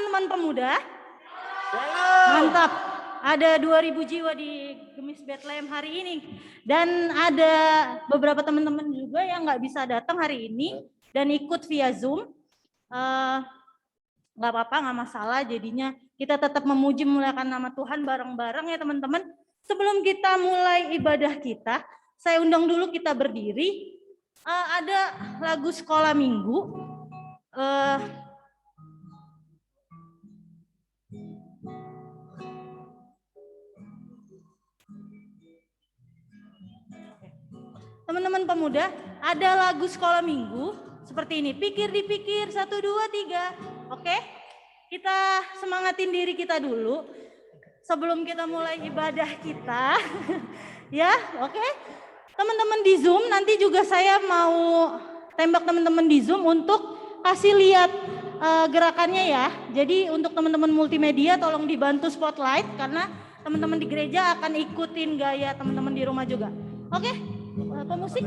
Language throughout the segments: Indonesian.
teman-teman pemuda? Shalom. Mantap. Ada 2000 jiwa di Gemis Bethlehem hari ini. Dan ada beberapa teman-teman juga yang nggak bisa datang hari ini dan ikut via Zoom. Nggak apa-apa, nggak masalah. Jadinya kita tetap memuji memuliakan nama Tuhan bareng-bareng ya teman-teman. Sebelum kita mulai ibadah kita, saya undang dulu kita berdiri. Ada lagu sekolah minggu. Teman-teman pemuda, ada lagu sekolah minggu seperti ini. Pikir dipikir, 1, 2, 3. Oke? Kita semangatin diri kita dulu sebelum kita mulai ibadah kita. Ya, oke? Teman-teman di Zoom, nanti juga saya mau tembak teman-teman di Zoom untuk kasih lihat gerakannya ya. Jadi untuk teman-teman multimedia tolong dibantu spotlight karena teman-teman di gereja akan ikutin gaya teman-teman di rumah juga. Oke? Pemusik?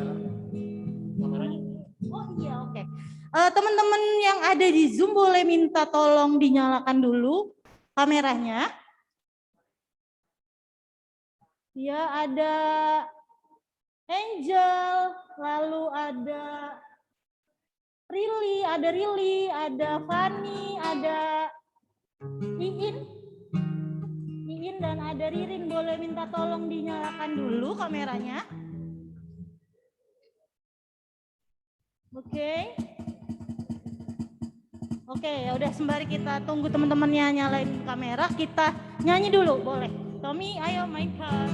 Oh iya, oke. Teman-teman yang ada di Zoom boleh minta tolong dinyalakan dulu kameranya. Ya, ada Angel, lalu ada Rili, ada Fani, ada Iin dan ada Ririn. Boleh minta tolong dinyalakan dulu kameranya. Oke, ya udah sembari kita tunggu teman-temannya nyalain kamera, kita nyanyi dulu, boleh. Tommy, ayo mainkan.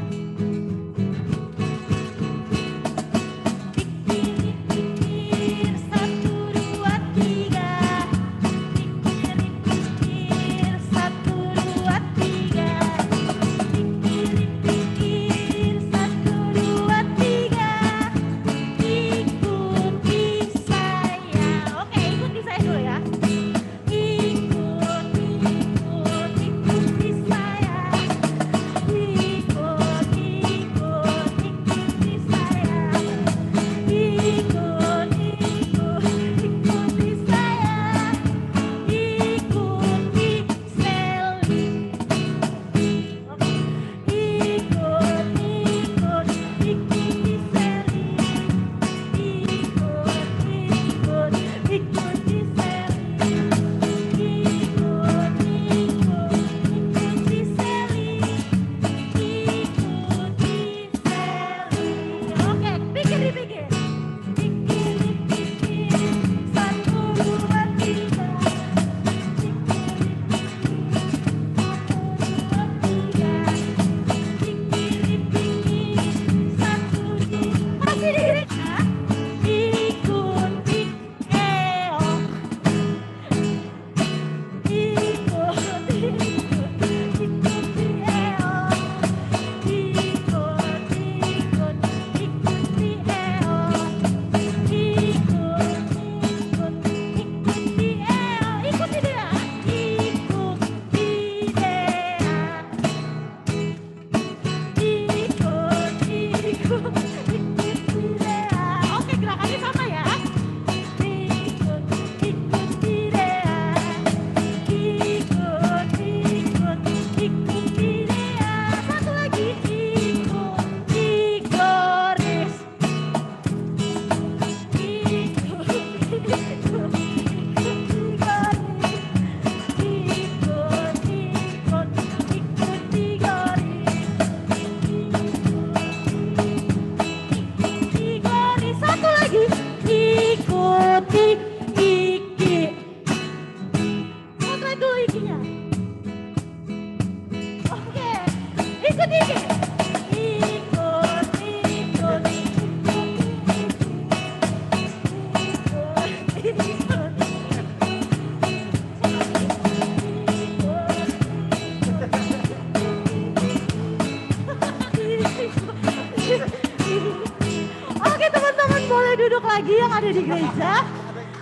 Lagi yang ada di gereja.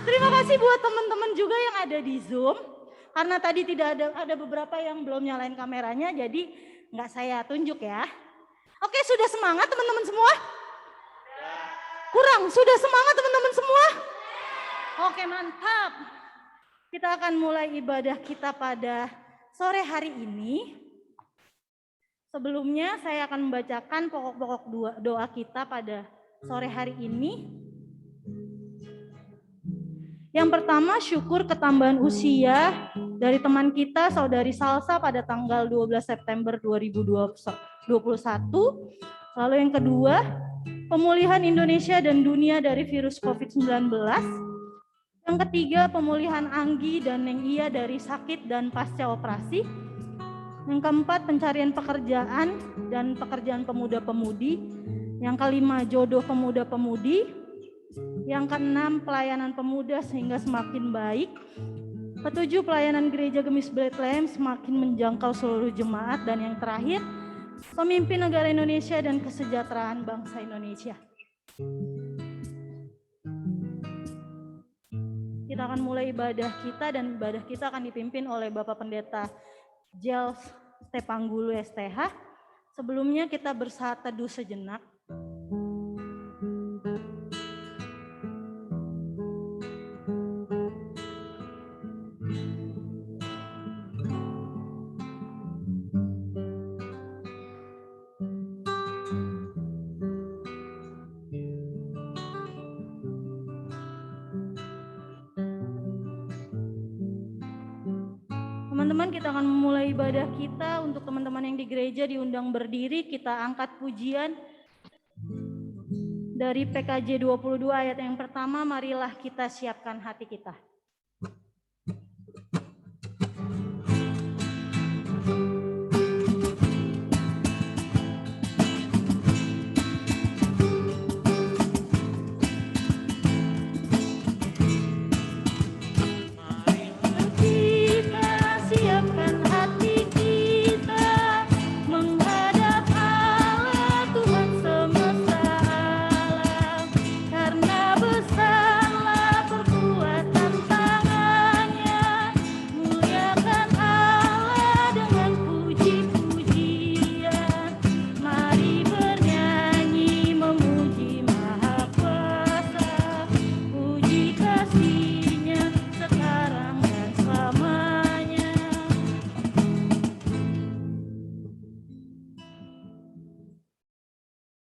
Terima kasih buat teman-teman juga yang ada di Zoom. Karena tadi tidak ada beberapa yang belum nyalain kameranya, jadi nggak saya tunjuk ya. Oke, sudah semangat teman-teman semua? Kurang, sudah semangat teman-teman semua? Oke, mantap. Kita akan mulai ibadah kita pada sore hari ini. Sebelumnya saya akan membacakan pokok-pokok doa kita pada sore hari ini. Yang pertama, syukur ketambahan usia dari teman kita, Saudari Salsa, pada tanggal 12 September 2021. Lalu yang kedua, pemulihan Indonesia dan dunia dari virus COVID-19. Yang ketiga, pemulihan Anggi dan Neng Iya dari sakit dan pasca operasi. Yang keempat, pencarian pekerjaan dan pekerjaan pemuda-pemudi. Yang kelima, jodoh pemuda-pemudi. Yang keenam, pelayanan pemuda sehingga semakin baik. Ketujuh, pelayanan gereja Gemis Bethlehem semakin menjangkau seluruh jemaat. Dan yang terakhir, pemimpin negara Indonesia dan kesejahteraan bangsa Indonesia. Kita akan mulai ibadah kita, dan ibadah kita akan dipimpin oleh Bapak Pendeta Jels Stepanggulu STH. Sebelumnya kita bersaat teduh sejenak. Teman-teman, kita akan memulai ibadah kita. Untuk teman-teman yang di gereja diundang berdiri, kita angkat pujian dari PKJ 22 ayat yang pertama, marilah kita siapkan hati kita.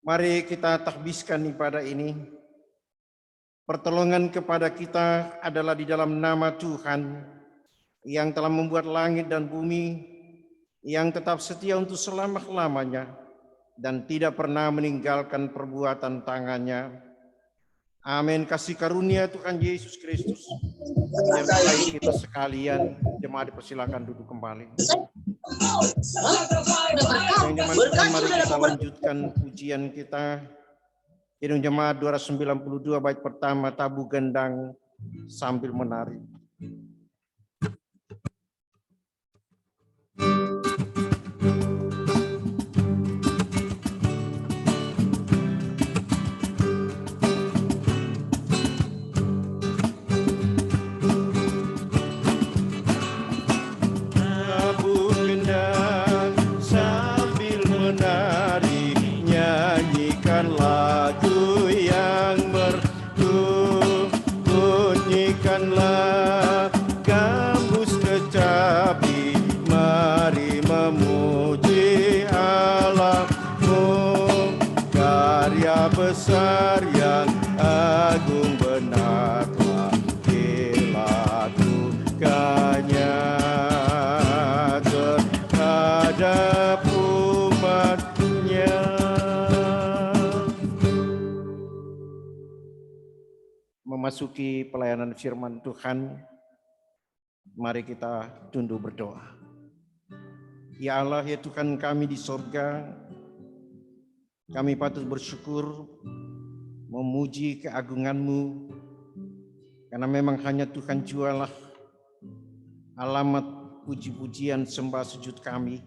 Mari kita takbiskan ibadah ini. Pertolongan kepada kita adalah di dalam nama Tuhan yang telah membuat langit dan bumi, yang tetap setia untuk selama-lamanya dan tidak pernah meninggalkan perbuatan tangannya. Amin. Kasih karunia Tuhan Yesus Kristus menyertai kita sekalian. Jemaat dipersilakan duduk kembali. Mari kita lanjutkan pujian kita. Kidung Jemaat 292 bait pertama, tabu gendang sambil menari. Besar yang agung benar telah dilakukannya terhadap umatnya. Memasuki pelayanan firman Tuhan, mari kita tunduk berdoa. Ya Allah, ya Tuhan kami di sorga, kami patut bersyukur, memuji keagungan-Mu, karena memang hanya Tuhan jualah alamat puji-pujian sembah sujud kami.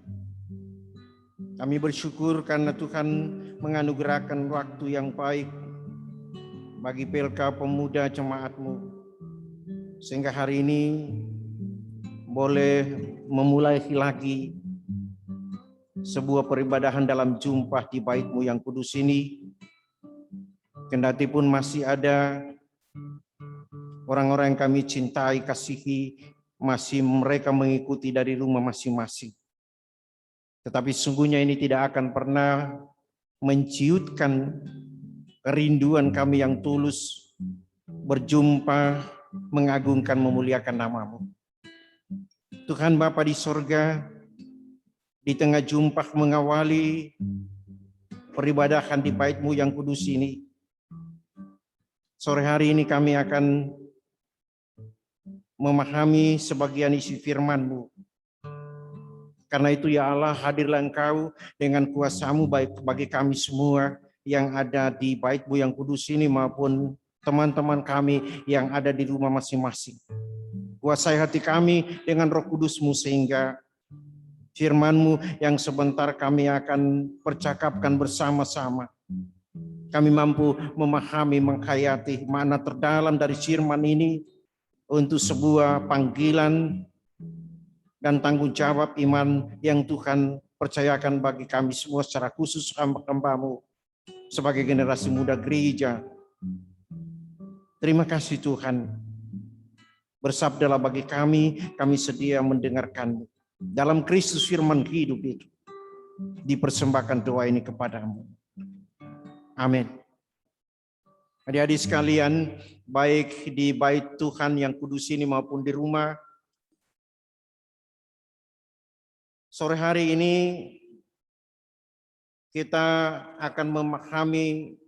Kami bersyukur karena Tuhan menganugerahkan waktu yang baik bagi PLK Pemuda Jemaat-Mu, sehingga hari ini boleh memulai lagi sebuah peribadahan dalam jumpa di bait-Mu yang kudus ini. Kendati pun masih ada orang-orang yang kami cintai, kasihi, masih mereka mengikuti dari rumah masing-masing. Tetapi sungguhnya ini tidak akan pernah menciutkan kerinduan kami yang tulus berjumpa, mengagungkan, memuliakan nama-Mu. Tuhan Bapa di sorga, di tengah jumpa mengawali peribadahan di bait-Mu yang kudus ini, sore hari ini kami akan memahami sebagian isi firman-Mu. Karena itu ya Allah, hadirlah Engkau dengan kuasa-Mu baik bagi kami semua yang ada di bait-Mu yang kudus ini maupun teman-teman kami yang ada di rumah masing-masing. Kuasai hati kami dengan Roh Kudus-Mu sehingga firman-Mu yang sebentar kami akan percakapkan bersama-sama, kami mampu memahami, menghayati makna terdalam dari firman ini untuk sebuah panggilan dan tanggung jawab iman yang Tuhan percayakan bagi kami semua secara khusus hamba-Hamba-Mu sebagai generasi muda gereja. Terima kasih Tuhan. Bersabdalah bagi kami sedia mendengarkan-Mu. Dalam Kristus firman hidup itu, dipersembahkan doa ini kepadamu. Amin. Adik-adik sekalian, baik di bait Tuhan yang kudus ini maupun di rumah, sore hari ini kita akan memahami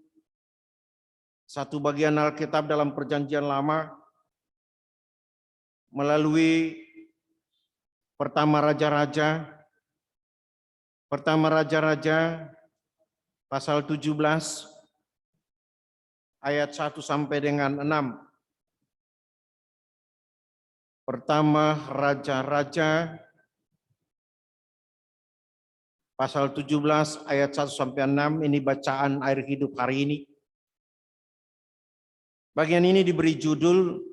satu bagian Alkitab dalam Perjanjian Lama melalui Pertama Raja-Raja pasal 17 ayat 1 sampai dengan 6. Pertama Raja-Raja pasal 17 ayat 1 sampai 6, ini bacaan air hidup hari ini. Bagian ini diberi judul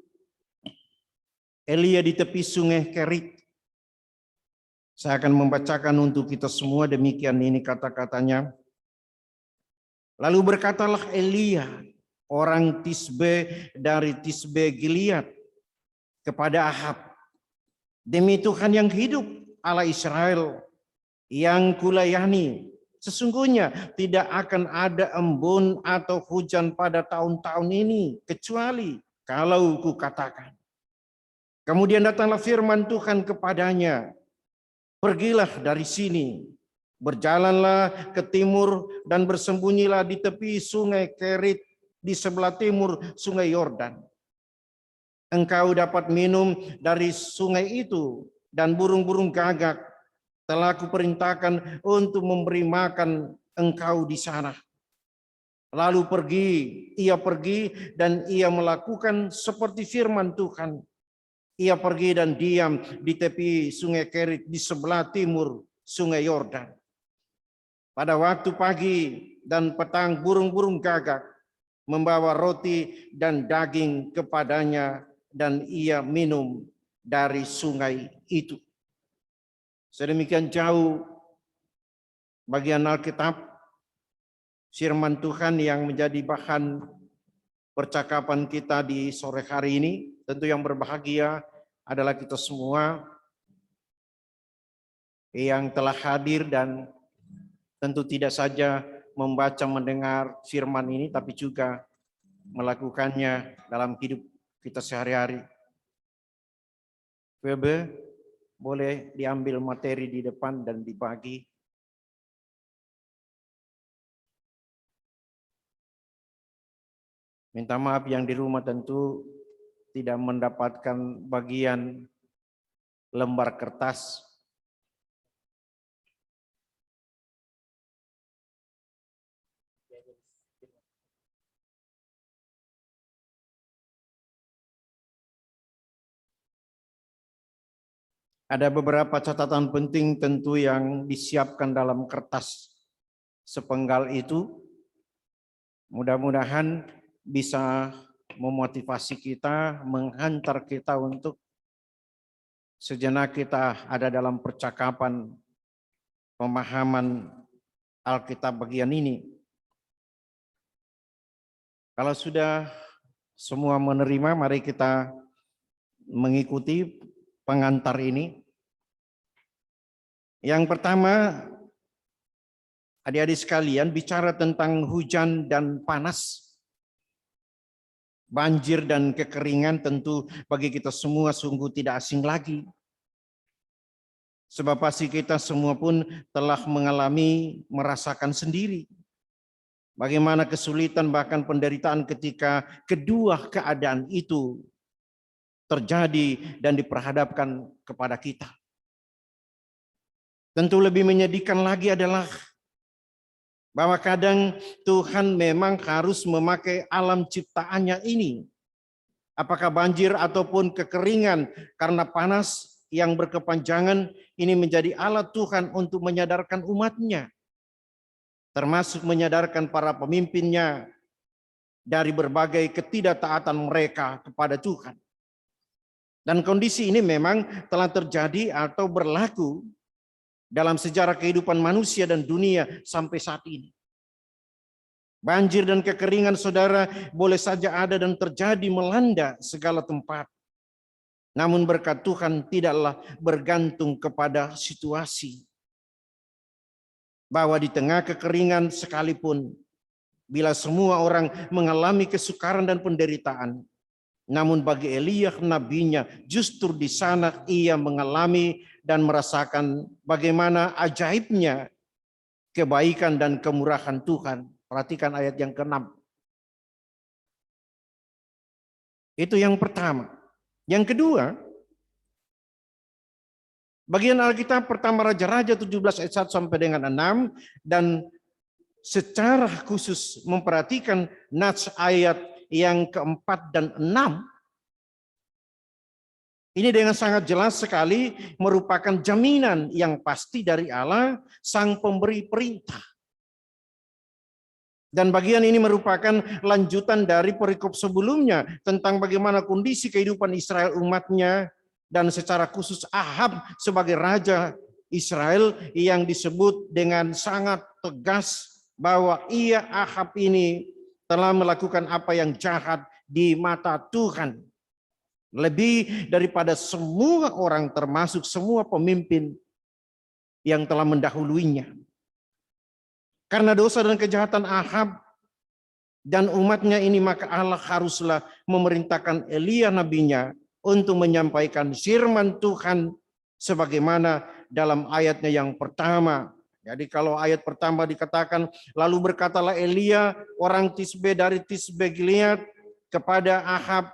Elia di tepi sungai Kerit. Saya akan membacakan untuk kita semua, demikian ini kata-katanya. Lalu berkatalah Elia, orang Tisbe dari Tisbe Gilead, kepada Ahab, demi Tuhan yang hidup, Allah Israel, yang kulayani, sesungguhnya tidak akan ada embun atau hujan pada tahun-tahun ini, kecuali kalau kukatakan. Kemudian datanglah firman Tuhan kepadanya, pergilah dari sini, berjalanlah ke timur dan bersembunyilah di tepi sungai Kerit di sebelah timur sungai Yordan. Engkau dapat minum dari sungai itu dan burung-burung gagak telah kuperintahkan untuk memberi makan engkau di sana. Lalu ia pergi dan ia melakukan seperti firman Tuhan. Ia pergi dan diam di tepi sungai Kerit di sebelah timur sungai Yordan. Pada waktu pagi dan petang burung-burung gagak membawa roti dan daging kepadanya dan ia minum dari sungai itu. Sedemikian jauh bagian Alkitab, firman Tuhan yang menjadi bahan percakapan kita di sore hari ini. Tentu yang berbahagia adalah kita semua yang telah hadir dan tentu tidak saja membaca mendengar firman ini, tapi juga melakukannya dalam hidup kita sehari-hari. Webe, boleh diambil materi di depan dan dibagi. Minta maaf yang di rumah tentu tidak mendapatkan bagian lembar kertas. Ada beberapa catatan penting tentu yang disiapkan dalam kertas sepenggal itu. Mudah-mudahan bisa memotivasi kita, menghantar kita untuk sejenak kita ada dalam percakapan pemahaman Alkitab bagian ini. Kalau sudah semua menerima, mari kita mengikuti pengantar ini. Yang pertama, adik-adik sekalian, bicara tentang hujan dan panas, banjir dan kekeringan, tentu bagi kita semua sungguh tidak asing lagi. Sebab pasti kita semua pun telah mengalami, merasakan sendiri bagaimana kesulitan bahkan penderitaan ketika kedua keadaan itu terjadi dan diperhadapkan kepada kita. Tentu lebih menyedihkan lagi adalah bahwa kadang Tuhan memang harus memakai alam ciptaannya ini, apakah banjir ataupun kekeringan karena panas yang berkepanjangan, ini menjadi alat Tuhan untuk menyadarkan umatnya, termasuk menyadarkan para pemimpinnya dari berbagai ketidaktaatan mereka kepada Tuhan. Dan kondisi ini memang telah terjadi atau berlaku dalam sejarah kehidupan manusia dan dunia sampai saat ini. Banjir dan kekeringan, saudara, boleh saja ada dan terjadi melanda segala tempat. Namun berkat Tuhan tidaklah bergantung kepada situasi. Bahwa di tengah kekeringan sekalipun, bila semua orang mengalami kesukaran dan penderitaan, namun bagi Elia nabinya, justru di sana ia mengalami dan merasakan bagaimana ajaibnya kebaikan dan kemurahan Tuhan. Perhatikan ayat yang ke-6. Itu yang pertama. Yang kedua, bagian Alkitab pertama Raja-Raja 17 ayat 1 sampai dengan 6, dan secara khusus memperhatikan nats ayat yang keempat dan 6, ini dengan sangat jelas sekali merupakan jaminan yang pasti dari Allah, sang pemberi perintah. Dan bagian ini merupakan lanjutan dari perikop sebelumnya tentang bagaimana kondisi kehidupan Israel umatnya, dan secara khusus Ahab sebagai raja Israel yang disebut dengan sangat tegas bahwa Ahab ini telah melakukan apa yang jahat di mata Tuhan. Lebih daripada semua orang, termasuk semua pemimpin yang telah mendahuluinya. Karena dosa dan kejahatan Ahab dan umatnya ini, maka Allah haruslah memerintahkan Elia nabinya untuk menyampaikan firman Tuhan sebagaimana dalam ayatnya yang pertama. Jadi kalau ayat pertama dikatakan, lalu berkatalah Elia orang Tisbe dari Tisbe Gilead kepada Ahab,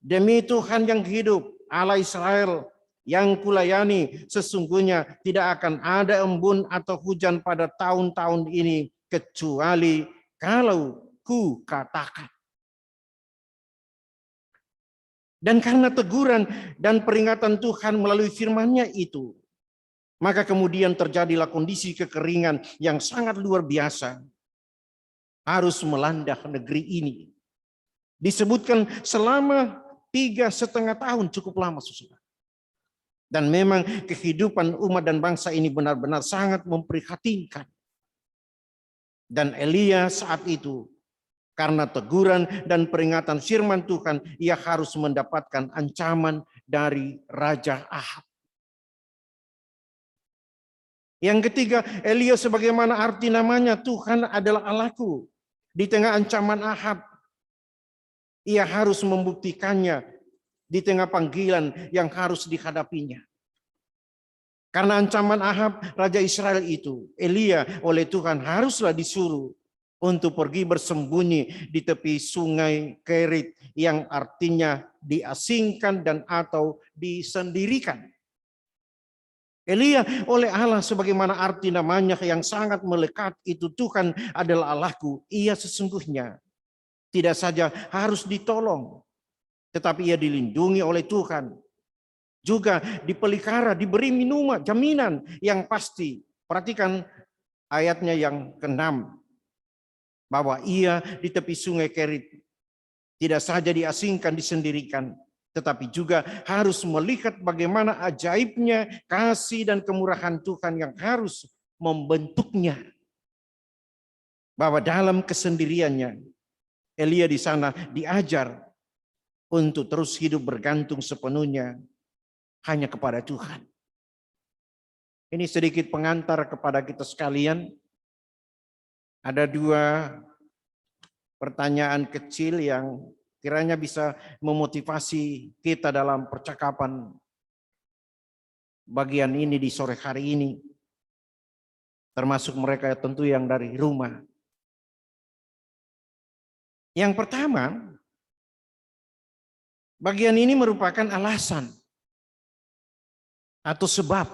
demi Tuhan yang hidup, Allah Israel yang kulayani, sesungguhnya tidak akan ada embun atau hujan pada tahun-tahun ini, kecuali kalau ku katakan. Dan karena teguran dan peringatan Tuhan melalui firman-Nya itu, maka kemudian terjadilah kondisi kekeringan yang sangat luar biasa harus melanda negeri ini. Disebutkan selama 3,5 tahun, cukup lama, saudara. Dan memang kehidupan umat dan bangsa ini benar-benar sangat memprihatinkan. Dan Elia saat itu, karena teguran dan peringatan firman Tuhan, ia harus mendapatkan ancaman dari Raja Ahab. Yang ketiga, Elia sebagaimana arti namanya, Tuhan adalah Allahku. Di tengah ancaman Ahab, ia harus membuktikannya di tengah panggilan yang harus dihadapinya. Karena ancaman Ahab, Raja Israel itu, Elia oleh Tuhan haruslah disuruh untuk pergi bersembunyi di tepi sungai Kerit, yang artinya diasingkan dan atau disendirikan. Elia oleh Allah sebagaimana arti namanya yang sangat melekat itu, Tuhan adalah Allahku. Ia sesungguhnya tidak saja harus ditolong, tetapi ia dilindungi oleh Tuhan. Juga dipelihara, diberi minuman, jaminan yang pasti. Perhatikan ayatnya yang ke-6. Bahwa ia di tepi sungai Kerit tidak saja diasingkan, disendirikan, tetapi juga harus melihat bagaimana ajaibnya kasih dan kemurahan Tuhan yang harus membentuknya. Bahwa dalam kesendiriannya, Elia di sana diajar untuk terus hidup bergantung sepenuhnya hanya kepada Tuhan. Ini sedikit pengantar kepada kita sekalian. Ada dua pertanyaan kecil yang kiranya bisa memotivasi kita dalam percakapan bagian ini di sore hari ini. Termasuk mereka tentu yang dari rumah. Yang pertama, bagian ini merupakan alasan atau sebab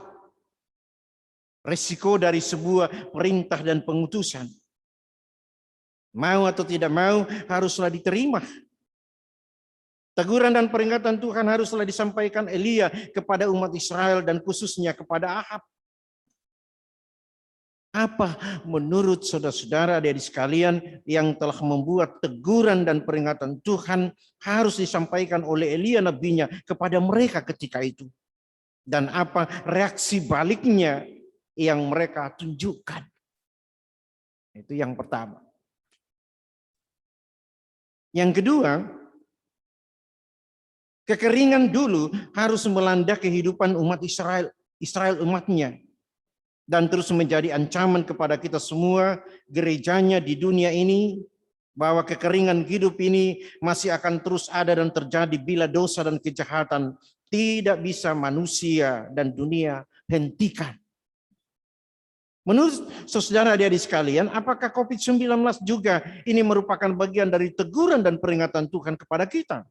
resiko dari sebuah perintah dan pengutusan. Mau atau tidak mau haruslah diterima. Teguran dan peringatan Tuhan haruslah disampaikan Elia kepada umat Israel dan khususnya kepada Ahab. Apa menurut saudara-saudara adik sekalian yang telah membuat teguran dan peringatan Tuhan harus disampaikan oleh Elia nabinya kepada mereka ketika itu? Dan apa reaksi baliknya yang mereka tunjukkan? Itu yang pertama. Yang kedua, kekeringan dulu harus melanda kehidupan umat Israel umatnya. Dan terus menjadi ancaman kepada kita semua, gerejanya di dunia ini, bahwa kekeringan hidup ini masih akan terus ada dan terjadi bila dosa dan kejahatan tidak bisa manusia dan dunia hentikan. Menurut saudara adik-adik sekalian, apakah COVID-19 juga ini merupakan bagian dari teguran dan peringatan Tuhan kepada kita?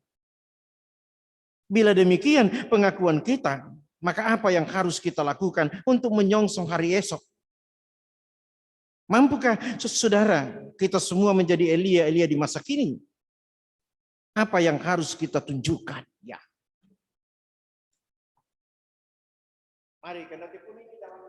Bila demikian pengakuan kita, maka apa yang harus kita lakukan untuk menyongsong hari esok? Mampukah saudara kita semua menjadi Elia di masa kini? Apa yang harus kita tunjukkan? Ya. Mari kita tekuni kita lakukan.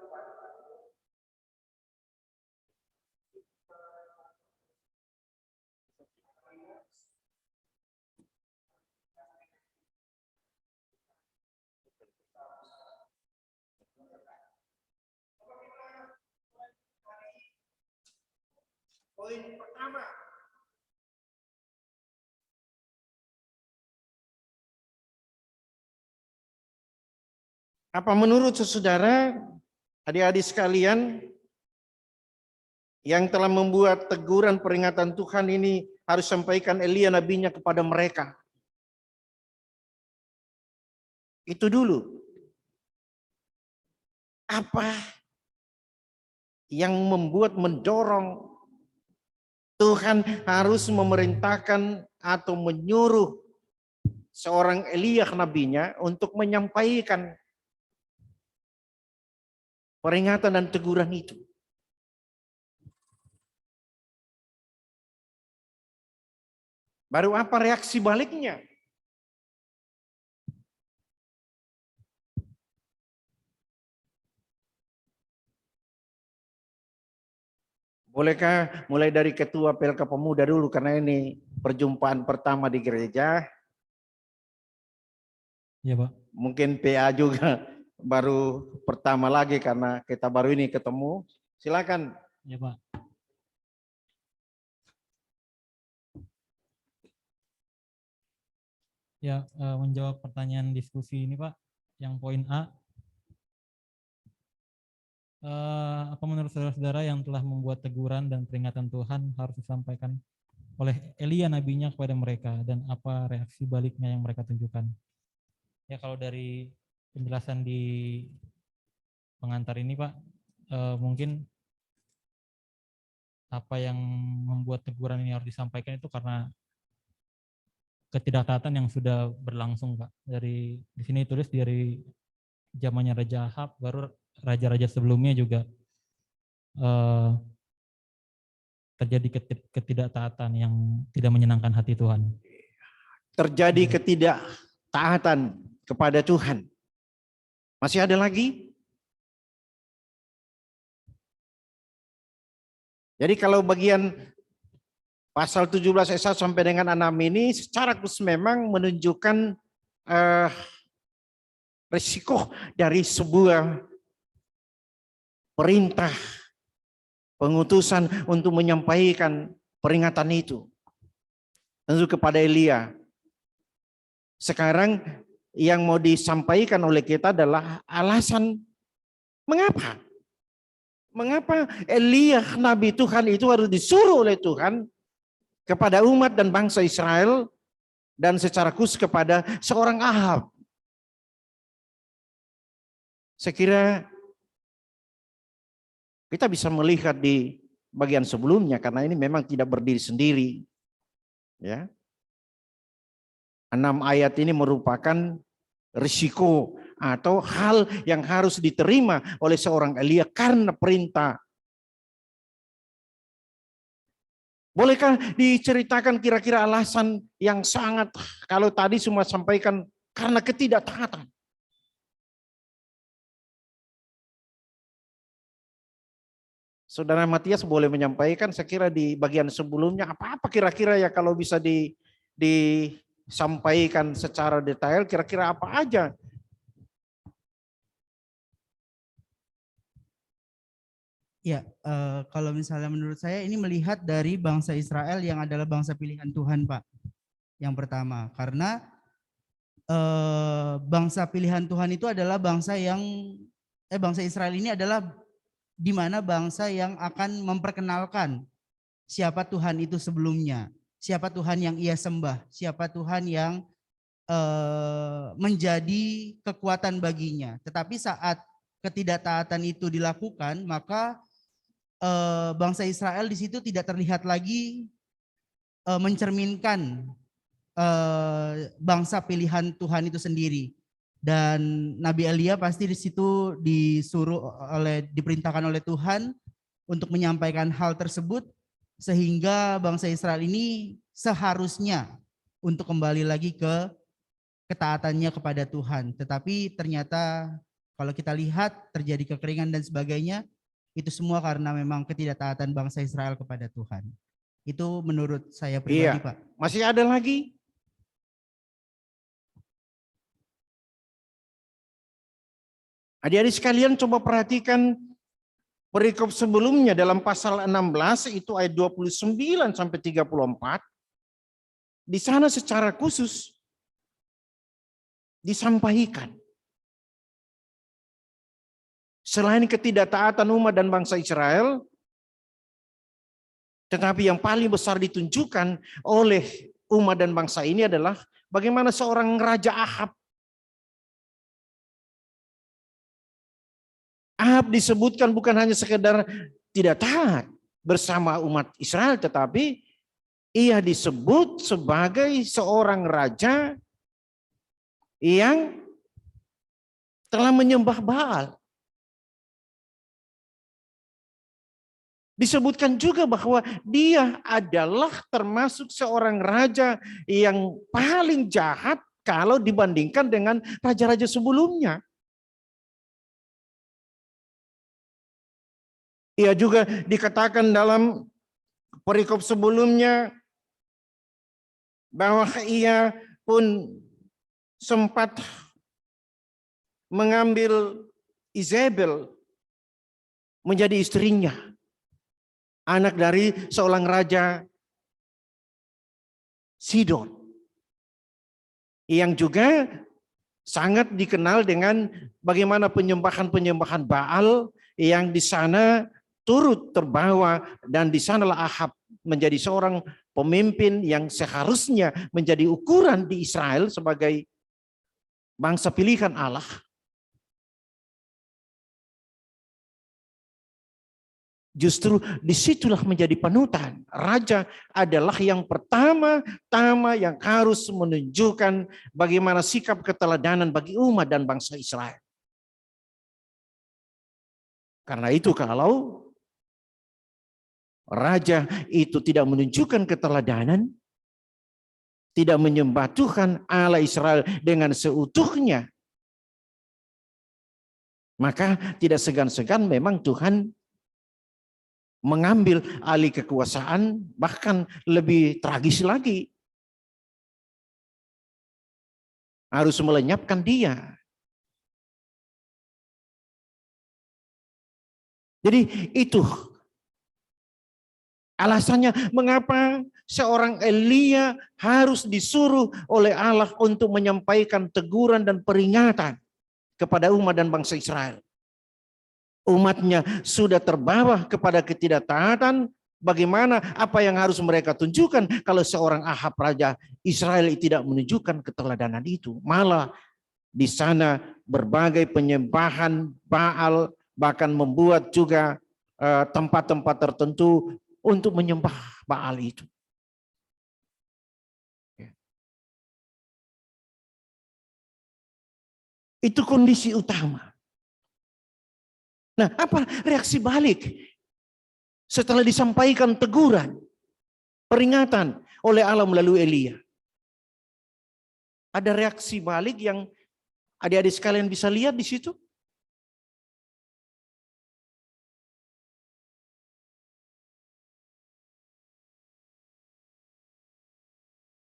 Poin pertama. Apa menurut saudara, adik-adik sekalian, yang telah membuat teguran peringatan Tuhan ini harus sampaikan Elia nabinya kepada mereka? Itu dulu. Apa yang membuat mendorong Tuhan harus memerintahkan atau menyuruh seorang Elia nabinya untuk menyampaikan peringatan dan teguran itu? Baru apa reaksi baliknya? Bolehkah mulai dari ketua PLK Pemuda dulu, karena ini perjumpaan pertama di gereja. Ya Pak. Mungkin PA juga baru pertama lagi karena kita baru ini ketemu. Silakan. Ya Pak. Ya, menjawab pertanyaan diskusi ini Pak, yang poin A. Apa menurut saudara-saudara yang telah membuat teguran dan peringatan Tuhan harus disampaikan oleh Elia nabinya kepada mereka, dan apa reaksi baliknya yang mereka tunjukkan? Ya, kalau dari penjelasan di pengantar ini Pak, mungkin apa yang membuat teguran ini harus disampaikan itu karena ketidaktaatan yang sudah berlangsung Pak. Dari di sini tulis dari zamannya Raja Ahab, baru raja-raja sebelumnya juga terjadi ketidaktaatan yang tidak menyenangkan hati Tuhan. Terjadi ketidaktaatan kepada Tuhan. Masih ada lagi? Jadi kalau bagian pasal 17 ayat 1 sampai dengan 6 ini secara khusus memang menunjukkan risiko dari sebuah perintah pengutusan untuk menyampaikan peringatan itu tentu kepada Elia. Sekarang yang mau disampaikan oleh kita adalah alasan mengapa. Mengapa Elia Nabi Tuhan itu harus disuruh oleh Tuhan kepada umat dan bangsa Israel dan secara khusus kepada seorang Ahab. Saya kira kita bisa melihat di bagian sebelumnya karena ini memang tidak berdiri sendiri. Ya. 6 ayat ini merupakan risiko atau hal yang harus diterima oleh seorang Elia karena perintah. Bolehkah diceritakan kira-kira alasan yang sangat, kalau tadi semua sampaikan karena ketidaktaatan. Saudara Matias boleh menyampaikan, saya kira di bagian sebelumnya apa-apa kira-kira ya kalau bisa disampaikan secara detail, kira-kira apa aja? Ya, kalau misalnya menurut saya ini melihat dari bangsa Israel yang adalah bangsa pilihan Tuhan, Pak. Yang pertama, karena bangsa pilihan Tuhan itu adalah bangsa Israel ini adalah di mana bangsa yang akan memperkenalkan siapa Tuhan itu sebelumnya, siapa Tuhan yang ia sembah, siapa Tuhan yang menjadi kekuatan baginya. Tetapi saat ketidaktaatan itu dilakukan, maka bangsa Israel di situ tidak terlihat lagi mencerminkan bangsa pilihan Tuhan itu sendiri. Dan Nabi Elia pasti di situ diperintahkan oleh Tuhan untuk menyampaikan hal tersebut sehingga bangsa Israel ini seharusnya untuk kembali lagi ke ketaatannya kepada Tuhan. Tetapi ternyata kalau kita lihat terjadi kekeringan dan sebagainya, itu semua karena memang ketidaktaatan bangsa Israel kepada Tuhan. Itu menurut saya pribadi, Iya. Pak. Masih ada lagi? Adik-adik sekalian coba perhatikan perikop sebelumnya dalam pasal 16 itu ayat 29 sampai 34. Di sana secara khusus disampaikan selain ketidaktaatan umat dan bangsa Israel, tetapi yang paling besar ditunjukkan oleh umat dan bangsa ini adalah bagaimana seorang Raja Ahab. Ahab disebutkan bukan hanya sekedar tidak taat bersama umat Israel, tetapi ia disebut sebagai seorang raja yang telah menyembah Baal. Disebutkan juga bahwa dia adalah termasuk seorang raja yang paling jahat kalau dibandingkan dengan raja-raja sebelumnya. Ia juga dikatakan dalam perikop sebelumnya bahwa ia pun sempat mengambil Izebel menjadi istrinya, anak dari seorang raja Sidon, yang juga sangat dikenal dengan bagaimana penyembahan-penyembahan Baal yang di sana turut terbawa, dan di sanalah Ahab menjadi seorang pemimpin yang seharusnya menjadi ukuran di Israel sebagai bangsa pilihan Allah. Justru disitulah menjadi panutan. Raja adalah yang pertama-tama yang harus menunjukkan bagaimana sikap keteladanan bagi umat dan bangsa Israel. Karena itu kalau raja itu tidak menunjukkan keteladanan, tidak menyembah Tuhan Allah Israel dengan seutuhnya, maka tidak segan-segan memang Tuhan mengambil alih kekuasaan, bahkan lebih tragis lagi, harus melenyapkan dia. Jadi itu alasannya mengapa seorang Elia harus disuruh oleh Allah untuk menyampaikan teguran dan peringatan kepada umat dan bangsa Israel. Umatnya sudah terbawa kepada ketidaktaatan. Bagaimana apa yang harus mereka tunjukkan kalau seorang Ahab raja Israel tidak menunjukkan keteladanan itu. Malah di sana berbagai penyembahan Baal, bahkan membuat juga tempat-tempat tertentu untuk menyembah Baal itu. Itu kondisi utama. Nah, apa reaksi balik setelah disampaikan teguran, peringatan oleh Allah melalui Elia? Ada reaksi balik yang adik-adik sekalian bisa lihat di situ?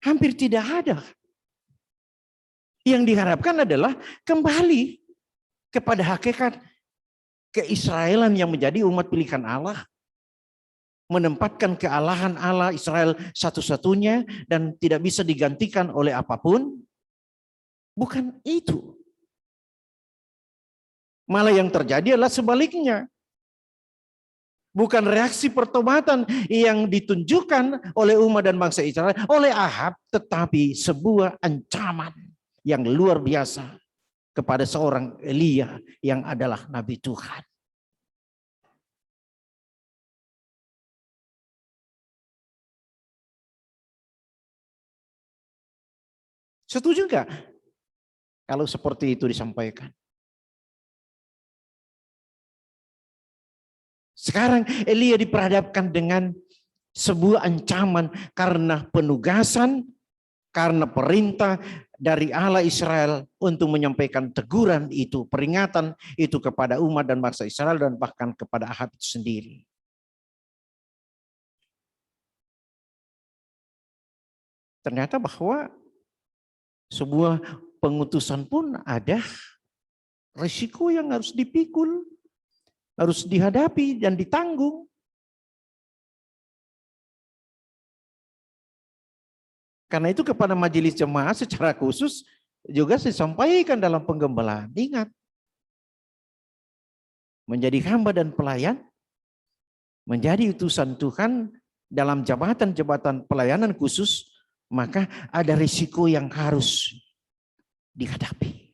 Hampir tidak ada. Yang diharapkan adalah kembali kepada hakikat keisraelan yang menjadi umat pilihan Allah. Menempatkan kealahan Allah Israel satu-satunya dan tidak bisa digantikan oleh apapun. Bukan itu. Malah yang terjadi adalah sebaliknya. Bukan reaksi pertobatan yang ditunjukkan oleh umat dan bangsa Israel oleh Ahab, tetapi sebuah ancaman yang luar biasa kepada seorang Elia yang adalah nabi Tuhan. Setuju nggak kalau seperti itu disampaikan? Sekarang Elia diperhadapkan dengan sebuah ancaman karena penugasan, karena perintah dari Allah Israel untuk menyampaikan teguran itu, peringatan itu kepada umat dan bangsa Israel dan bahkan kepada Ahab itu sendiri. Ternyata bahwa sebuah pengutusan pun ada risiko yang harus dipikul, harus dihadapi dan ditanggung. Karena itu kepada majelis jemaat secara khusus juga disampaikan dalam penggembalaan. Ingat, menjadi hamba dan pelayan, menjadi utusan Tuhan dalam jabatan-jabatan pelayanan khusus, maka ada risiko yang harus dihadapi.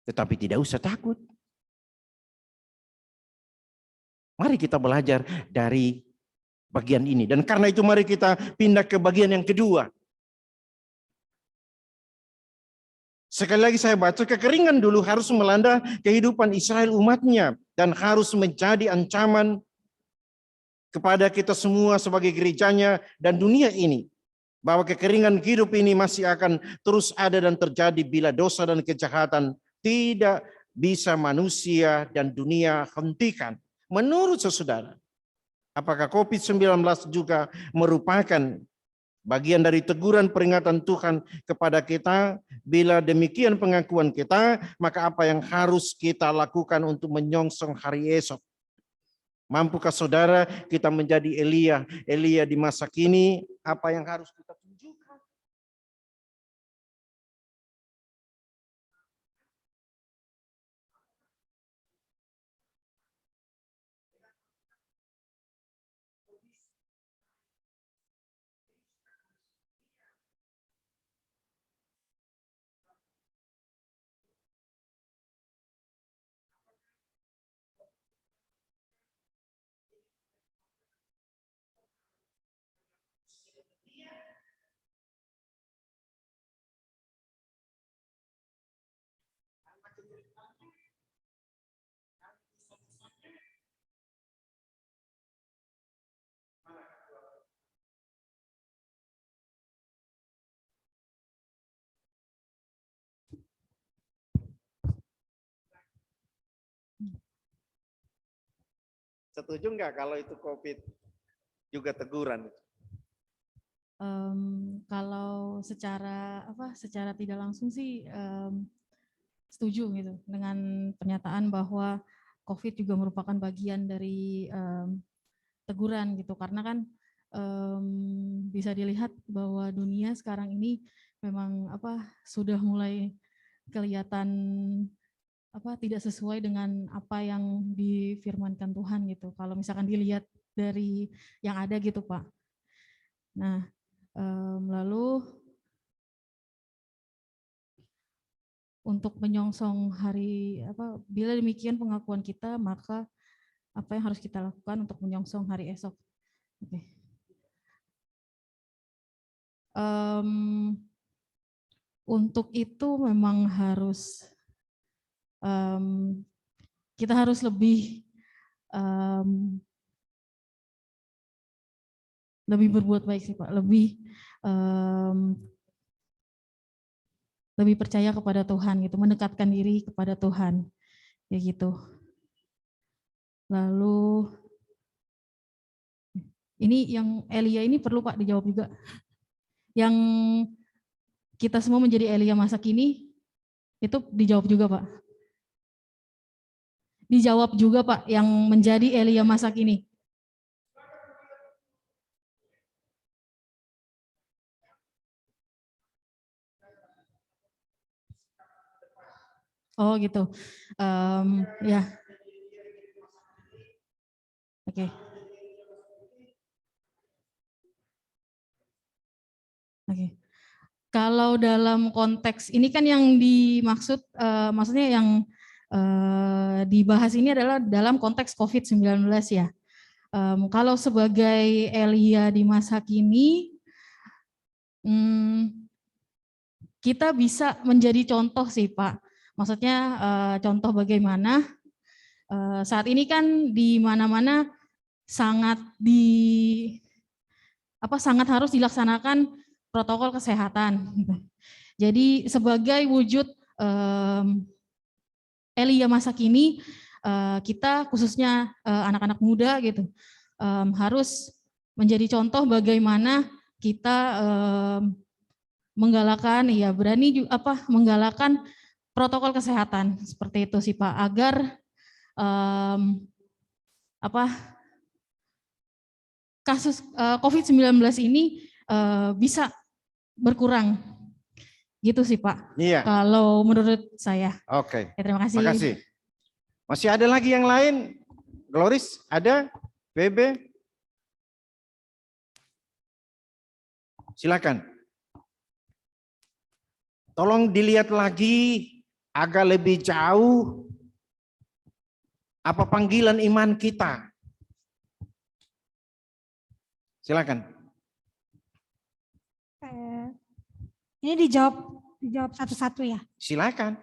Tetapi tidak usah takut. Mari kita belajar dari bagian ini. Dan karena itu mari kita pindah ke bagian yang kedua. Sekali lagi saya baca, kekeringan dulu harus melanda kehidupan Israel umatnya. Dan harus menjadi ancaman kepada kita semua sebagai gerejanya dan dunia ini. Bahwa kekeringan hidup ini masih akan terus ada dan terjadi bila dosa dan kejahatan tidak bisa manusia dan dunia hentikan. Menurut saudara, apakah COVID-19 juga merupakan bagian dari teguran peringatan Tuhan kepada kita? Bila demikian pengakuan kita, maka apa yang harus kita lakukan untuk menyongsong hari esok? Mampukah saudara kita menjadi Elia di masa kini? Apa yang harus kita tunjukkan? Setuju nggak kalau itu COVID juga teguran? Kalau secara tidak langsung sih setuju gitu dengan pernyataan bahwa COVID juga merupakan bagian dari teguran gitu, karena kan bisa dilihat bahwa dunia sekarang ini memang sudah mulai kelihatan tidak sesuai dengan apa yang difirmankan Tuhan gitu. Kalau misalkan dilihat dari yang ada gitu, Pak. Nah, lalu untuk menyongsong hari bila demikian pengakuan kita, maka apa yang harus kita lakukan untuk menyongsong hari esok? Oke. Untuk itu memang harus kita harus lebih berbuat baik sih Pak, lebih percaya kepada Tuhan gitu, mendekatkan diri kepada Tuhan, ya gitu. Lalu ini yang Elia ini perlu Pak dijawab juga. Yang kita semua menjadi Elia masa kini itu dijawab juga Pak. Dijawab juga Pak yang menjadi Elia masa kini. Oh gitu, ya. Oke. Oke. Kalau dalam konteks ini kan yang dimaksud, maksudnya yang dibahas ini adalah dalam konteks COVID-19 ya. Kalau sebagai Elia di masa kini, kita bisa menjadi contoh sih Pak. Maksudnya contoh bagaimana saat ini kan di mana-mana sangat sangat harus dilaksanakan protokol kesehatan. Jadi sebagai wujud Elia masa kini, kita khususnya anak-anak muda gitu harus menjadi contoh bagaimana kita menggalakkan, ya berani menggalakkan protokol kesehatan seperti itu sih Pak, agar kasus COVID-19 ini bisa berkurang, gitu sih Pak. Iya. Kalau menurut saya. Oke. Ya, terima kasih. Makasih. Masih ada lagi yang lain? Gloris, ada? BB? Silakan. Tolong dilihat lagi agak lebih jauh apa panggilan iman kita. Silakan. Ini dijawab satu-satu ya. Silakan.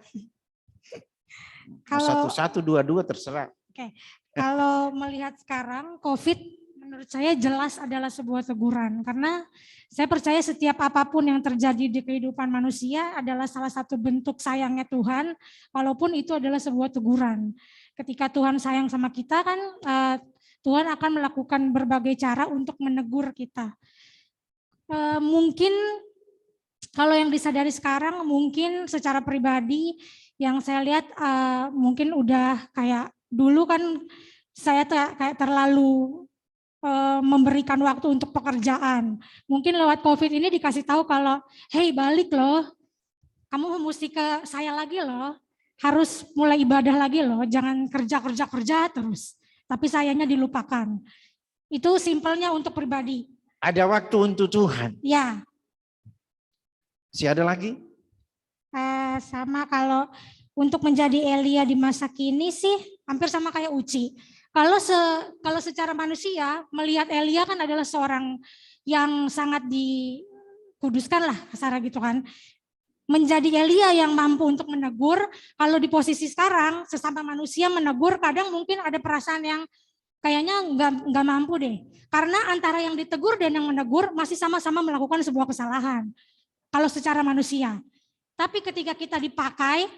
Kalau Satu-satu, dua-dua terserah. Oke. Kalau melihat sekarang COVID menurut saya jelas adalah sebuah teguran, karena saya percaya setiap apapun yang terjadi di kehidupan manusia adalah salah satu bentuk sayangnya Tuhan, walaupun itu adalah sebuah teguran. Ketika Tuhan sayang sama kita kan Tuhan akan melakukan berbagai cara untuk menegur kita. Mungkin kalau yang disadari sekarang, mungkin secara pribadi yang saya lihat mungkin udah kayak dulu kan saya kayak terlalu memberikan waktu untuk pekerjaan. Mungkin lewat COVID ini dikasih tahu kalau, hey balik loh, kamu mesti ke saya lagi loh, harus mulai ibadah lagi loh, jangan kerja terus. Tapi sayanya dilupakan. Itu simpelnya untuk pribadi. Ada waktu untuk Tuhan. Ya. Si ada lagi? Sama kalau untuk menjadi Elia di masa kini sih hampir sama kayak Uci. Kalau secara manusia melihat Elia kan adalah seorang yang sangat dikuduskan lah kasar gitu kan. Menjadi Elia yang mampu untuk menegur, kalau di posisi sekarang sesama manusia menegur kadang mungkin ada perasaan yang kayaknya nggak mampu deh. Karena antara yang ditegur dan yang menegur masih sama-sama melakukan sebuah kesalahan. Kalau secara manusia. Tapi ketika kita dipakai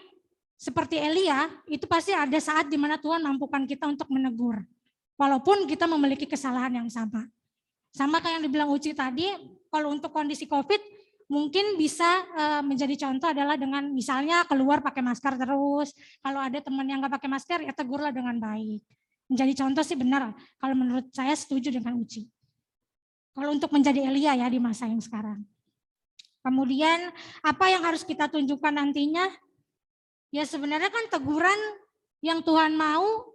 seperti Elia, itu pasti ada saat di mana Tuhan mampukan kita untuk menegur. Walaupun kita memiliki kesalahan yang sama. Sama kayak yang dibilang Uci tadi, kalau untuk kondisi COVID, mungkin bisa menjadi contoh adalah dengan misalnya keluar pakai masker terus. Kalau ada teman yang nggak pakai masker, ya tegurlah dengan baik. Menjadi contoh sih benar. Kalau menurut saya setuju dengan Uci. Kalau untuk menjadi Elia ya di masa yang sekarang. Kemudian apa yang harus kita tunjukkan nantinya? Ya sebenarnya kan teguran yang Tuhan mau,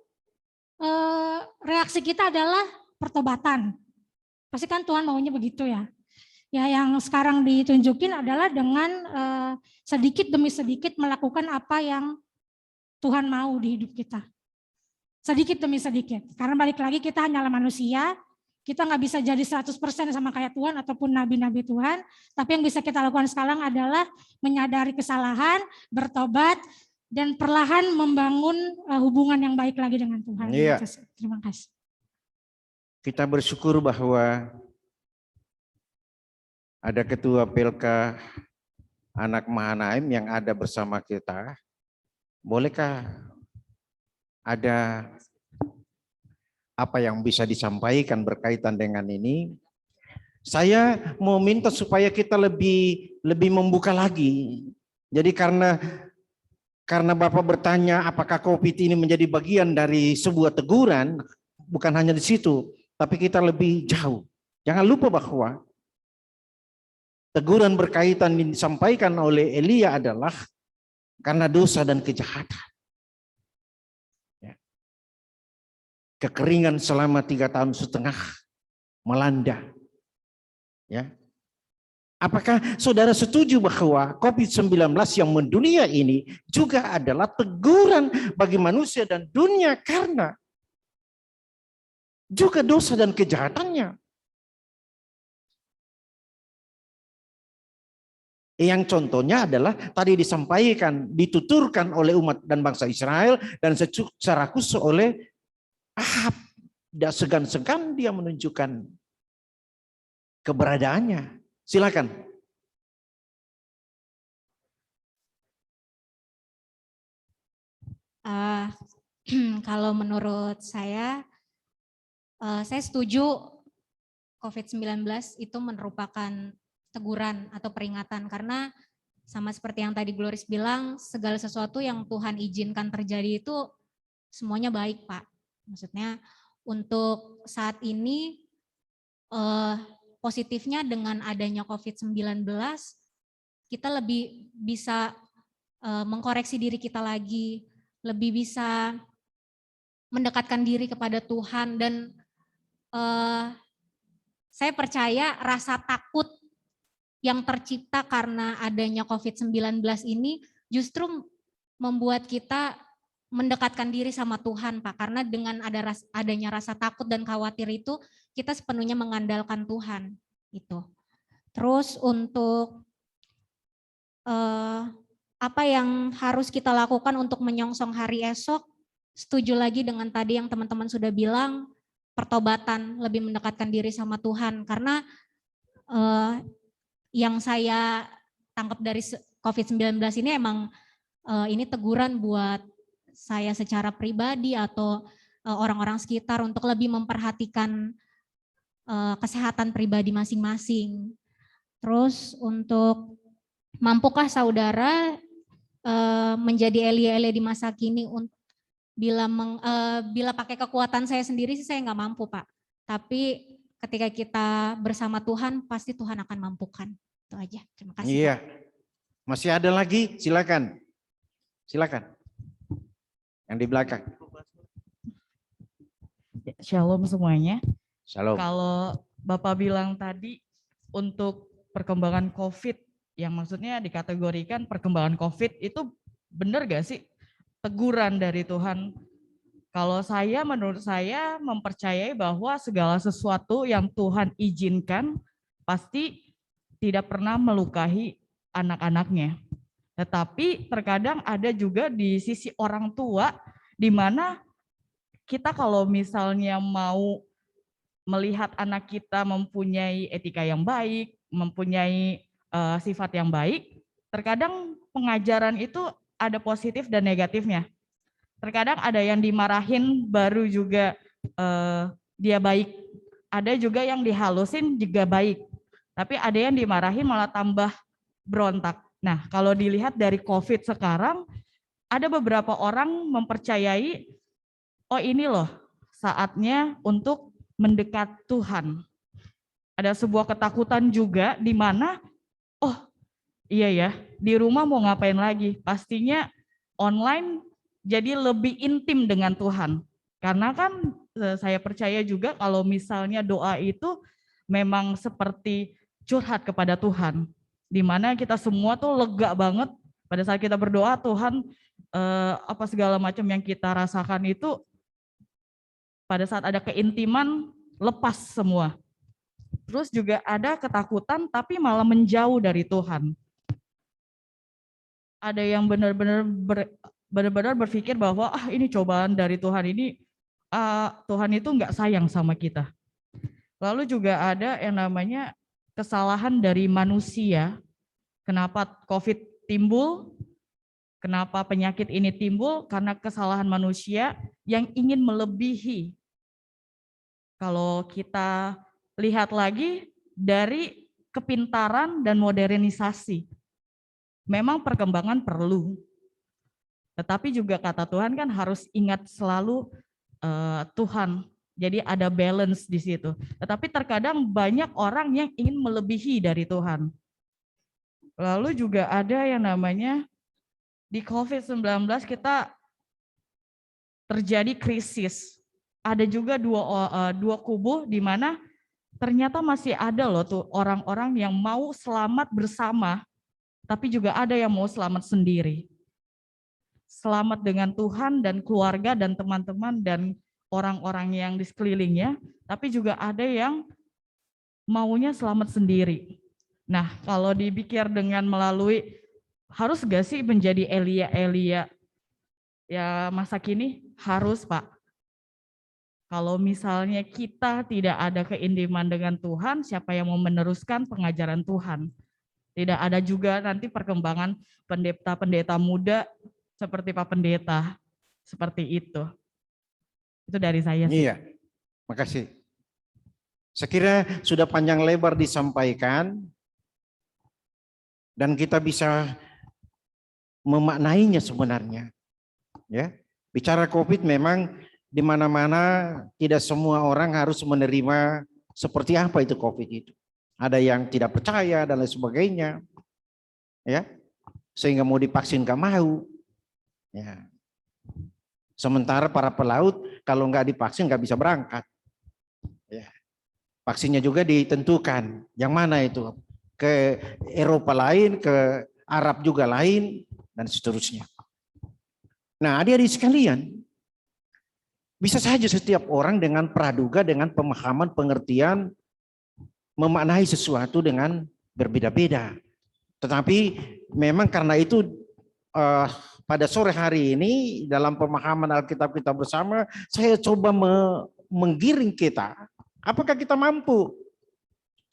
reaksi kita adalah pertobatan. Pasti kan Tuhan maunya begitu ya. Ya yang sekarang ditunjukin adalah dengan sedikit demi sedikit melakukan apa yang Tuhan mau di hidup kita. Sedikit demi sedikit. Karena balik lagi kita hanyalah manusia, kita nggak bisa jadi 100% sama kayak Tuhan ataupun nabi-nabi Tuhan. Tapi yang bisa kita lakukan sekarang adalah menyadari kesalahan, bertobat, dan perlahan membangun hubungan yang baik lagi dengan Tuhan. Iya. Terima kasih. Kita bersyukur bahwa ada Ketua PLK Anak Mahanaim yang ada bersama kita. Bolehkah ada apa yang bisa disampaikan berkaitan dengan ini? Saya mau minta supaya kita lebih membuka lagi. Jadi karena Bapak bertanya apakah COVID ini menjadi bagian dari sebuah teguran, bukan hanya di situ, tapi kita lebih jauh. Jangan lupa bahwa teguran berkaitan yang disampaikan oleh Elia adalah karena dosa dan kejahatan. Ya. Kekeringan selama 3,5 tahun melanda. Ya. Apakah saudara setuju bahwa COVID-19 yang mendunia ini juga adalah teguran bagi manusia dan dunia karena juga dosa dan kejahatannya? Yang contohnya adalah tadi disampaikan, dituturkan oleh umat dan bangsa Israel dan secara khusus oleh Ahab. Tidak segan-segan dia menunjukkan keberadaannya. Silakan. Kalau menurut saya setuju COVID-19 itu merupakan teguran atau peringatan karena sama seperti yang tadi Gloris bilang, segala sesuatu yang Tuhan izinkan terjadi itu semuanya baik, Pak. Maksudnya untuk saat ini positifnya dengan adanya COVID-19 kita lebih bisa mengkoreksi diri kita lagi, lebih bisa mendekatkan diri kepada Tuhan dan saya percaya rasa takut yang tercipta karena adanya COVID-19 ini justru membuat kita mendekatkan diri sama Tuhan, Pak. Karena dengan adanya rasa takut dan khawatir itu, kita sepenuhnya mengandalkan Tuhan. Gitu. Terus untuk apa yang harus kita lakukan untuk menyongsong hari esok, setuju lagi dengan tadi yang teman-teman sudah bilang, pertobatan, lebih mendekatkan diri sama Tuhan. Karena yang saya tangkap dari COVID-19 ini emang ini teguran buat saya secara pribadi atau orang-orang sekitar untuk lebih memperhatikan kesehatan pribadi masing-masing. Terus untuk mampukah saudara menjadi Elia-Elia di masa kini? Bila pakai kekuatan saya sendiri sih saya nggak mampu, Pak. Tapi ketika kita bersama Tuhan, pasti Tuhan akan mampukan. Itu aja. Terima kasih. Iya. Masih ada lagi? Silakan. Silakan. Yang di belakang. Shalom semuanya. Shalom. Kalau Bapak bilang tadi untuk perkembangan COVID, yang maksudnya dikategorikan perkembangan COVID itu benar gak sih teguran dari Tuhan? Kalau saya, menurut saya mempercayai bahwa segala sesuatu yang Tuhan izinkan pasti tidak pernah melukai anak-anaknya. Tetapi terkadang ada juga di sisi orang tua di mana kita kalau misalnya mau melihat anak kita mempunyai etika yang baik, mempunyai sifat yang baik, terkadang pengajaran itu ada positif dan negatifnya. Terkadang ada yang dimarahin baru juga dia baik. Ada juga yang dihalusin juga baik. Tapi ada yang dimarahin malah tambah berontak. Nah, kalau dilihat dari COVID sekarang, ada beberapa orang mempercayai, oh ini loh saatnya untuk mendekat Tuhan. Ada sebuah ketakutan juga di mana, oh iya ya, di rumah mau ngapain lagi? Pastinya online jadi lebih intim dengan Tuhan. Karena kan saya percaya juga kalau misalnya doa itu memang seperti curhat kepada Tuhan. Di mana kita semua tuh lega banget pada saat kita berdoa, Tuhan apa segala macam yang kita rasakan itu pada saat ada keintiman lepas semua. Terus juga ada ketakutan tapi malah menjauh dari Tuhan. Ada yang benar-benar berpikir bahwa ini cobaan dari Tuhan ini, Tuhan itu nggak sayang sama kita. Lalu juga ada yang namanya kesalahan dari manusia. Kenapa COVID timbul? Kenapa penyakit ini timbul? Karena kesalahan manusia yang ingin melebihi. Kalau kita lihat lagi dari kepintaran dan modernisasi. Memang perkembangan perlu. Tetapi juga kata Tuhan kan harus ingat selalu Tuhan. Jadi ada balance di situ. Tetapi terkadang banyak orang yang ingin melebihi dari Tuhan. Lalu juga ada yang namanya di COVID-19 kita terjadi krisis. Ada juga dua kubu di mana ternyata masih ada loh tuh orang-orang yang mau selamat bersama, tapi juga ada yang mau selamat sendiri. Selamat dengan Tuhan dan keluarga dan teman-teman dan orang-orang yang di sekelilingnya, tapi juga ada yang maunya selamat sendiri. Nah, kalau dipikir dengan melalui, harus gak sih menjadi Elia ya masa kini? Harus, Pak. Kalau misalnya kita tidak ada keintiman dengan Tuhan, siapa yang mau meneruskan pengajaran Tuhan? Tidak ada juga nanti perkembangan pendeta-pendeta muda seperti Pak Pendeta. Seperti itu. Itu dari saya sih. Iya, makasih. Saya kira sudah panjang lebar disampaikan dan kita bisa memaknainya sebenarnya. Ya, bicara COVID memang di mana-mana tidak semua orang harus menerima seperti apa itu COVID itu. Ada yang tidak percaya dan lain sebagainya, ya, sehingga mau divaksin gak mau. Ya. Sementara para pelaut kalau nggak divaksin nggak bisa berangkat. Ya. Vaksinnya juga ditentukan, yang mana itu ke Eropa lain, ke Arab juga lain, dan seterusnya. Nah, adik-adik sekalian, bisa saja setiap orang dengan praduga, dengan pemahaman, pengertian, memaknai sesuatu dengan berbeda-beda. Tetapi memang karena itu pada sore hari ini dalam pemahaman Alkitab kita bersama, saya coba menggiring kita. Apakah kita mampu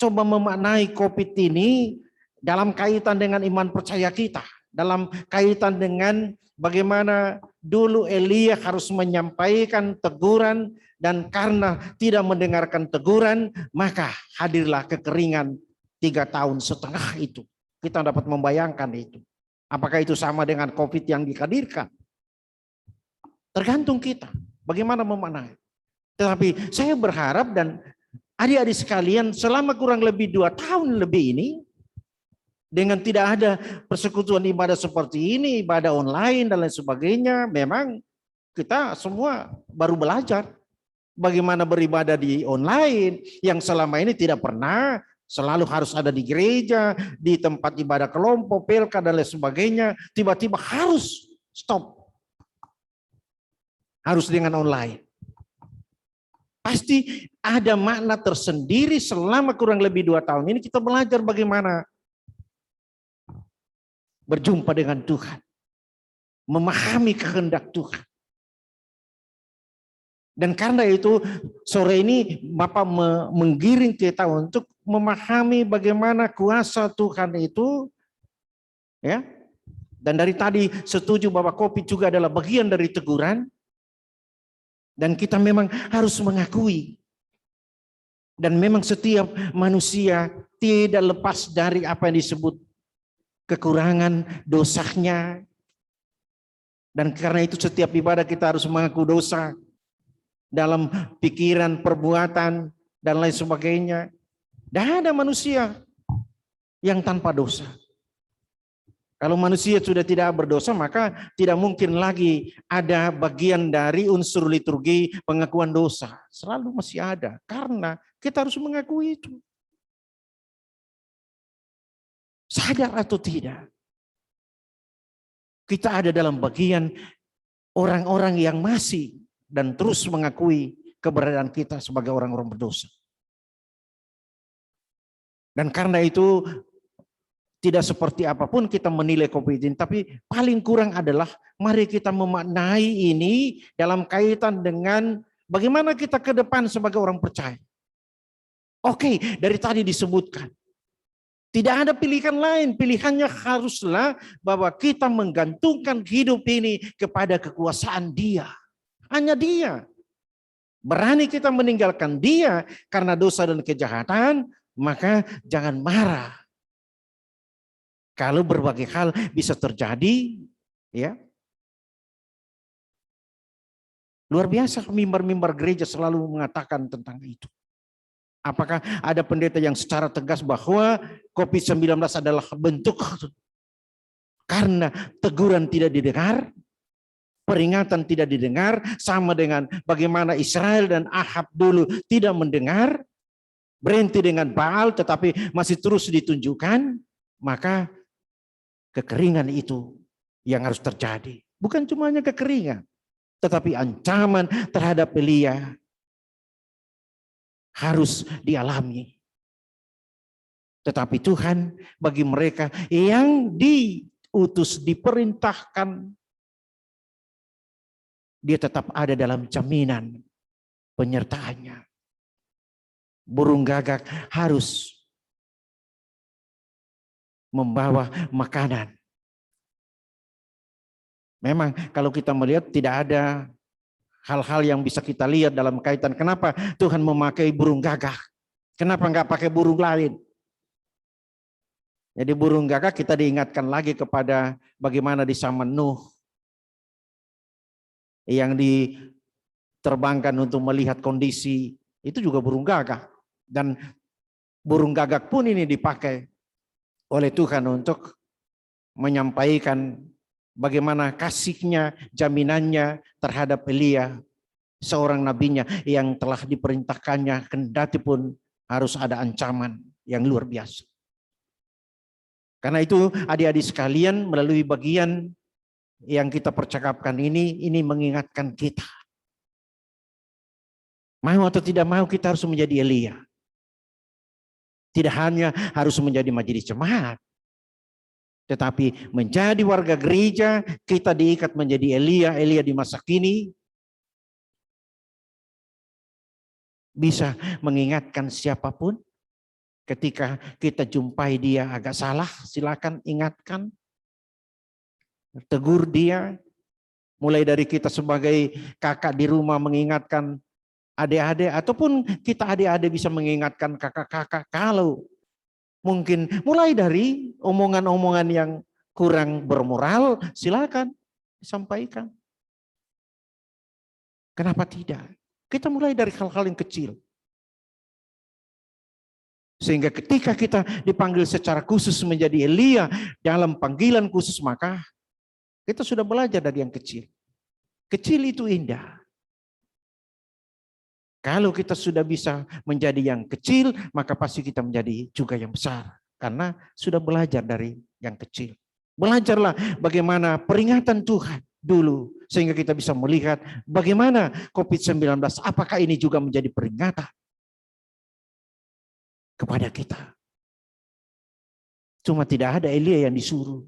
coba memaknai COVID ini dalam kaitan dengan iman percaya kita, dalam kaitan dengan bagaimana dulu Elia harus menyampaikan teguran dan karena tidak mendengarkan teguran maka hadirlah kekeringan 3,5 tahun itu. Kita dapat membayangkan itu. Apakah itu sama dengan COVID yang dihadirkan? Tergantung kita bagaimana memaknai. Tetapi saya berharap dan adik-adik sekalian selama kurang lebih 2 tahun lebih ini dengan tidak ada persekutuan ibadah seperti ini, ibadah online dan lain sebagainya, memang kita semua baru belajar bagaimana beribadah di online yang selama ini tidak pernah, selalu harus ada di gereja, di tempat ibadah kelompok, pelka dan lain sebagainya, tiba-tiba harus stop. Harus dengan online. Pasti ada makna tersendiri selama kurang lebih 2 tahun ini kita belajar bagaimana berjumpa dengan Tuhan, memahami kehendak Tuhan. Dan karena itu sore ini Bapak menggiring kita untuk memahami bagaimana kuasa Tuhan itu, ya. Dan dari tadi setuju bahwa COVID juga adalah bagian dari teguran, dan kita memang harus mengakui. Dan memang setiap manusia tidak lepas dari apa yang disebut kekurangan dosanya. Dan karena itu setiap ibadah kita harus mengaku dosa dalam pikiran, perbuatan, dan lain sebagainya. Tidak ada manusia yang tanpa dosa. Kalau manusia sudah tidak berdosa, maka tidak mungkin lagi ada bagian dari unsur liturgi pengakuan dosa. Selalu masih ada, karena kita harus mengakui itu. Sadar atau tidak, kita ada dalam bagian orang-orang yang masih dan terus mengakui keberadaan kita sebagai orang-orang berdosa. Dan karena itu tidak seperti apapun kita menilai COVID ini, tapi paling kurang adalah mari kita memaknai ini dalam kaitan dengan bagaimana kita ke depan sebagai orang percaya. Oke, dari tadi disebutkan. Tidak ada pilihan lain, pilihannya haruslah bahwa kita menggantungkan hidup ini kepada kekuasaan Dia. Hanya Dia. Berani kita meninggalkan Dia karena dosa dan kejahatan, maka jangan marah. Kalau berbagai hal bisa terjadi, ya. Luar biasa mimbar-mimbar gereja selalu mengatakan tentang itu. Apakah ada pendeta yang secara tegas bahwa COVID-19 adalah bentuk karena teguran tidak didengar, peringatan tidak didengar, sama dengan bagaimana Israel dan Ahab dulu tidak mendengar, berhenti dengan Baal tetapi masih terus ditunjukkan, maka kekeringan itu yang harus terjadi. Bukan cuma hanya kekeringan, tetapi ancaman terhadap Elia harus dialami. Tetapi Tuhan bagi mereka yang diutus, diperintahkan, Dia tetap ada dalam jaminan penyertaannya. Burung gagak harus membawa makanan. Memang kalau kita melihat tidak ada hal-hal yang bisa kita lihat dalam kaitan kenapa Tuhan memakai burung gagak. Kenapa enggak pakai burung lain? Jadi burung gagak kita diingatkan lagi kepada bagaimana di zaman Nuh yang diterbangkan untuk melihat kondisi, itu juga burung gagak. Dan burung gagak pun ini dipakai oleh Tuhan untuk menyampaikan bagaimana kasihnya, jaminannya terhadap Elia, seorang nabinya yang telah diperintahkannya kendati pun harus ada ancaman yang luar biasa. Karena itu adik-adik sekalian, melalui bagian yang kita percakapkan ini mengingatkan kita. Mau atau tidak mau kita harus menjadi Elia. Tidak hanya harus menjadi majelis jemaat, tetapi menjadi warga gereja, kita diikat menjadi Elia di masa kini. Bisa mengingatkan siapapun ketika kita jumpai dia agak salah, silakan ingatkan. Tegur dia, mulai dari kita sebagai kakak di rumah mengingatkan adik-adik, ataupun kita adik-adik bisa mengingatkan kakak-kakak kalau mungkin mulai dari omongan-omongan yang kurang bermoral, silakan disampaikan. Kenapa tidak? Kita mulai dari hal-hal yang kecil. Sehingga ketika kita dipanggil secara khusus menjadi Elia dalam panggilan khusus, maka kita sudah belajar dari yang kecil. Kecil itu indah. Kalau kita sudah bisa menjadi yang kecil, maka pasti kita menjadi juga yang besar. Karena sudah belajar dari yang kecil. Belajarlah bagaimana peringatan Tuhan dulu. Sehingga kita bisa melihat bagaimana COVID-19, apakah ini juga menjadi peringatan kepada kita. Cuma tidak ada Elia yang disuruh.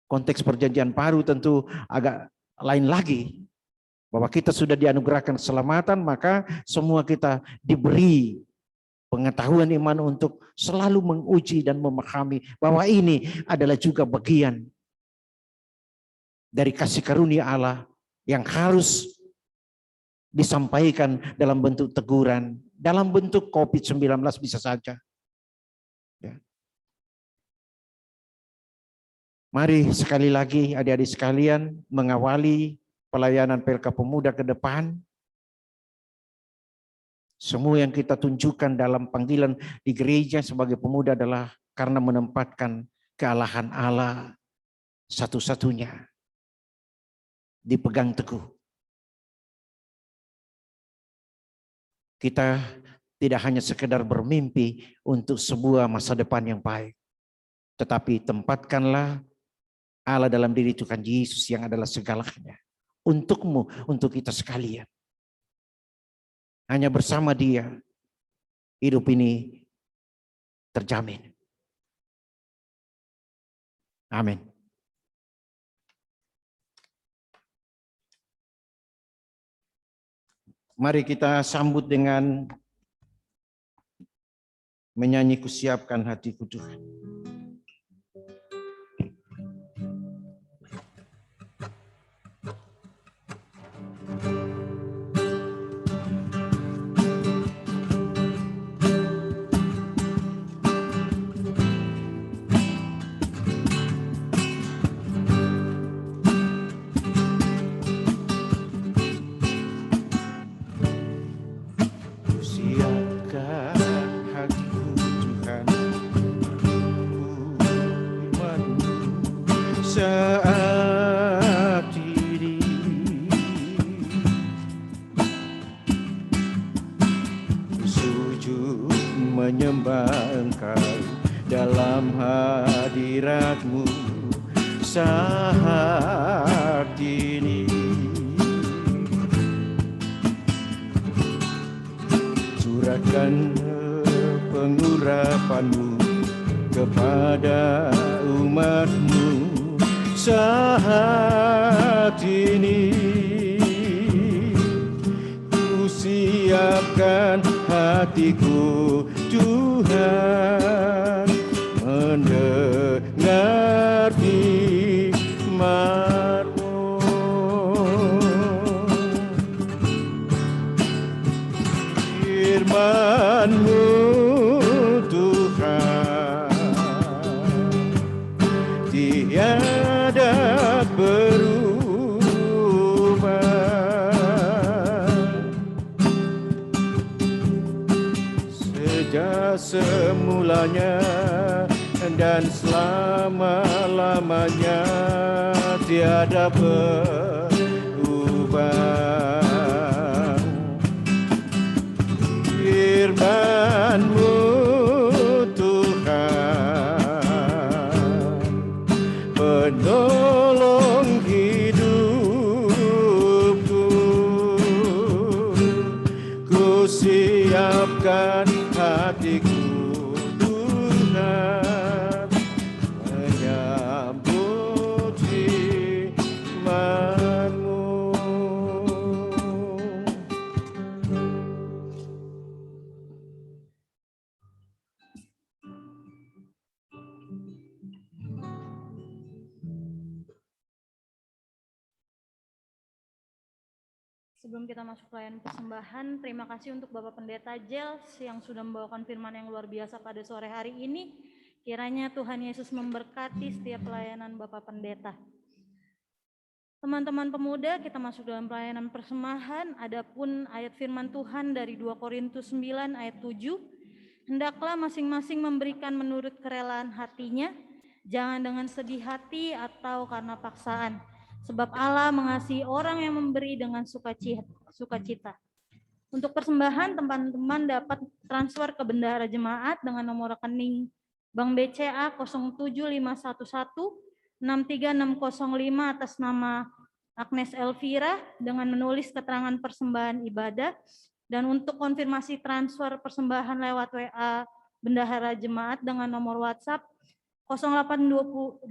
Konteks perjanjian baru tentu agak lain lagi. Bahwa kita sudah dianugerahkan keselamatan, maka semua kita diberi pengetahuan iman untuk selalu menguji dan memahami bahwa ini adalah juga bagian dari kasih karunia Allah yang harus disampaikan dalam bentuk teguran, dalam bentuk COVID-19 bisa saja. Ya. Mari sekali lagi adik-adik sekalian mengawali pelayanan PLK Pemuda ke depan. Semua yang kita tunjukkan dalam panggilan di gereja sebagai pemuda adalah karena menempatkan kealahan Allah satu-satunya dipegang teguh. Kita tidak hanya sekedar bermimpi untuk sebuah masa depan yang baik, tetapi tempatkanlah Allah dalam diri Tuhan Yesus yang adalah segalanya. Untukmu, untuk kita sekalian. Hanya bersama Dia, hidup ini terjamin. Amin. Mari kita sambut dengan menyanyi Kusiapkan Hatiku Tuhan. Saat ini sujud menyembah Engkau dalam hadirat-Mu saat ini. Curahkan pengurapan-Mu kepada umat-Mu saat ini. Ku siapkan hatiku Tuhan, mendengar firman-Mu. Firman-Mu Tuhan, tiada berubah. Sejak semulanya dan selama-lamanya tiada berubah. Firman-Mu Tuhan, penolong hidupku. Ku siapkan hatiku Tuhan, menyambut firman-Mu. Sebelum kita masuk pelayanan persembahan, terima kasih untuk Bapak Pendeta Jels yang sudah membawakan firman yang luar biasa pada sore hari ini. Kiranya Tuhan Yesus memberkati setiap pelayanan Bapak Pendeta. Teman-teman pemuda, kita masuk dalam pelayanan persembahan. Adapun ayat firman Tuhan dari 2 Korintus 9 ayat 7. Hendaklah masing-masing memberikan menurut kerelaan hatinya, jangan dengan sedih hati atau karena paksaan. Sebab Allah mengasihi orang yang memberi dengan sukacita. Untuk persembahan, teman-teman dapat transfer ke bendahara jemaat dengan nomor rekening Bank BCA 07511-63605 atas nama Agnes Elvira dengan menulis keterangan persembahan ibadah. Dan untuk konfirmasi transfer persembahan lewat WA bendahara jemaat dengan nomor WhatsApp 0821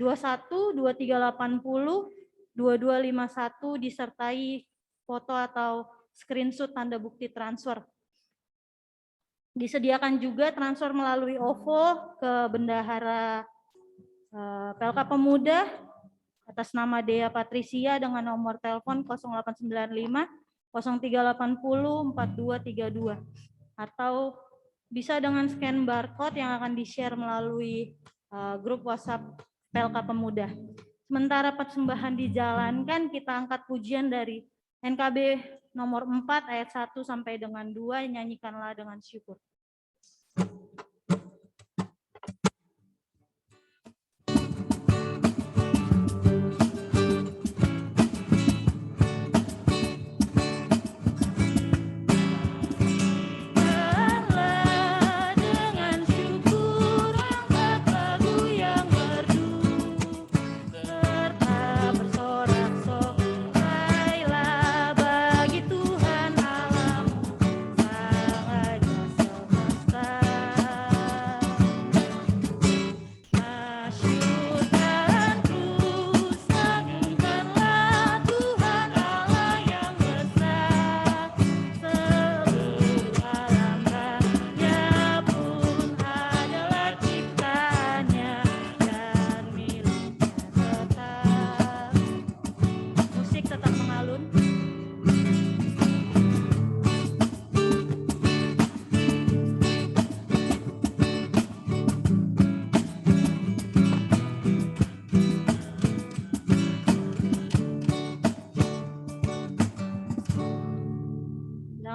2380 2251 disertai foto atau screenshot tanda bukti transfer. Disediakan juga transfer melalui OVO ke bendahara PLK Pemuda atas nama Dea Patricia dengan nomor telepon 0895 0380 4232 atau bisa dengan scan barcode yang akan di-share melalui grup WhatsApp PLK Pemuda. Sementara persembahan dijalankan, kita angkat pujian dari NKB nomor 4 ayat 1 sampai dengan 2, nyanyikanlah dengan syukur.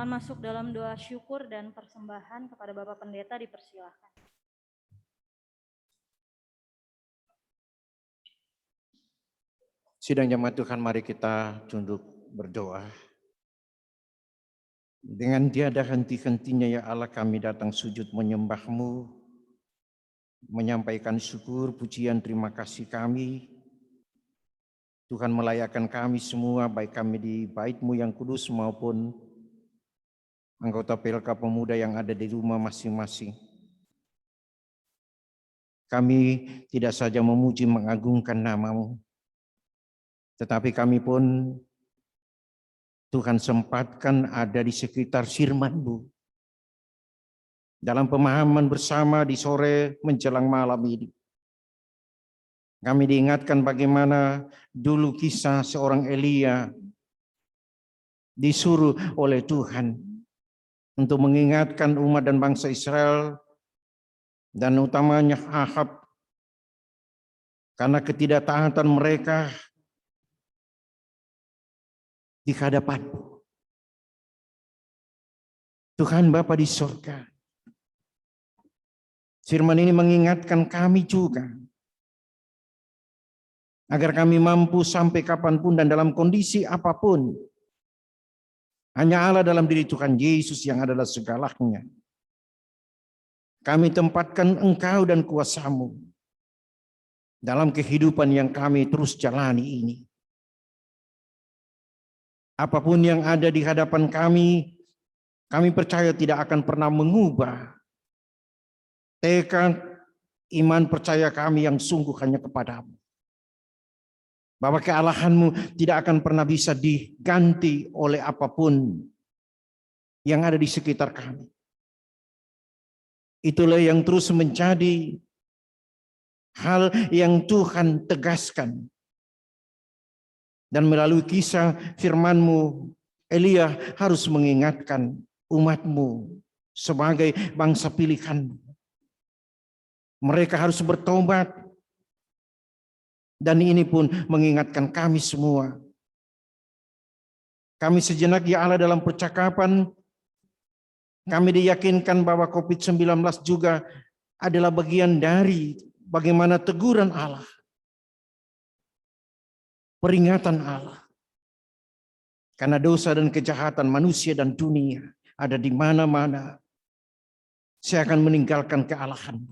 Masuk dalam doa syukur dan persembahan kepada Bapak Pendeta, dipersilakan. Sidang jemaat Tuhan, mari kita tunduk berdoa. Dengan tiada henti-hentinya ya Allah, kami datang sujud menyembah-Mu, menyampaikan syukur, pujian, terima kasih kami. Tuhan melayakkan kami semua, baik kami di Bait-Mu yang kudus maupun anggota PLK Pemuda yang ada di rumah masing-masing. Kami tidak saja memuji mengagungkan nama-Mu, tetapi kami pun Tuhan sempatkan ada di sekitar firman-Mu. Dalam pemahaman bersama di sore menjelang malam ini, kami diingatkan bagaimana dulu kisah seorang Elia disuruh oleh Tuhan untuk mengingatkan umat dan bangsa Israel dan utamanya Ahab karena ketidaktaatan mereka di hadapan-Mu. Tuhan Bapa di surga, firman ini mengingatkan kami juga agar kami mampu sampai kapanpun dan dalam kondisi apapun, hanya Allah dalam diri Tuhan Yesus yang adalah segalanya. Kami tempatkan Engkau dan kuasa-Mu dalam kehidupan yang kami terus jalani ini. Apapun yang ada di hadapan kami percaya tidak akan pernah mengubah tekad iman percaya kami yang sungguh hanya kepada-Mu. Bahwa kealahan-Mu tidak akan pernah bisa diganti oleh apapun yang ada di sekitar kami. Itulah yang terus menjadi hal yang Tuhan tegaskan. Dan melalui kisah firman-Mu, Elia harus mengingatkan umat-Mu sebagai bangsa pilihan. Mereka harus bertobat. Dan ini pun mengingatkan kami semua. Kami sejenak ya Allah dalam percakapan, kami diyakinkan bahwa COVID-19 juga adalah bagian dari bagaimana teguran Allah. Peringatan Allah. Karena dosa dan kejahatan manusia dan dunia ada di mana-mana. Saya akan meninggalkan kealahan.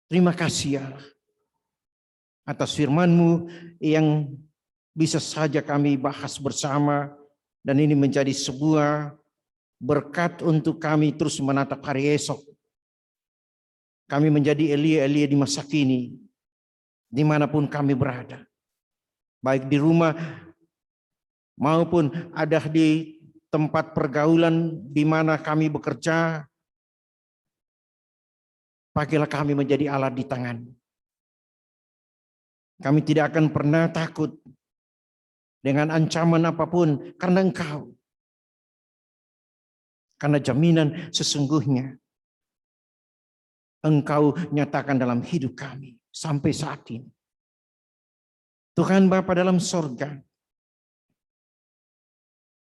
Terima kasih ya Allah atas firman-Mu yang bisa saja kami bahas bersama, dan ini menjadi sebuah berkat untuk kami terus menatap hari esok. Kami menjadi Elia-Elia di masa kini, dimanapun kami berada, baik di rumah maupun ada di tempat pergaulan di mana kami bekerja. Pakailah kami menjadi alat di tangan. Kami tidak akan pernah takut dengan ancaman apapun karena Engkau. Karena jaminan sesungguhnya Engkau nyatakan dalam hidup kami. sampai saat ini. Tuhan Bapa dalam sorga,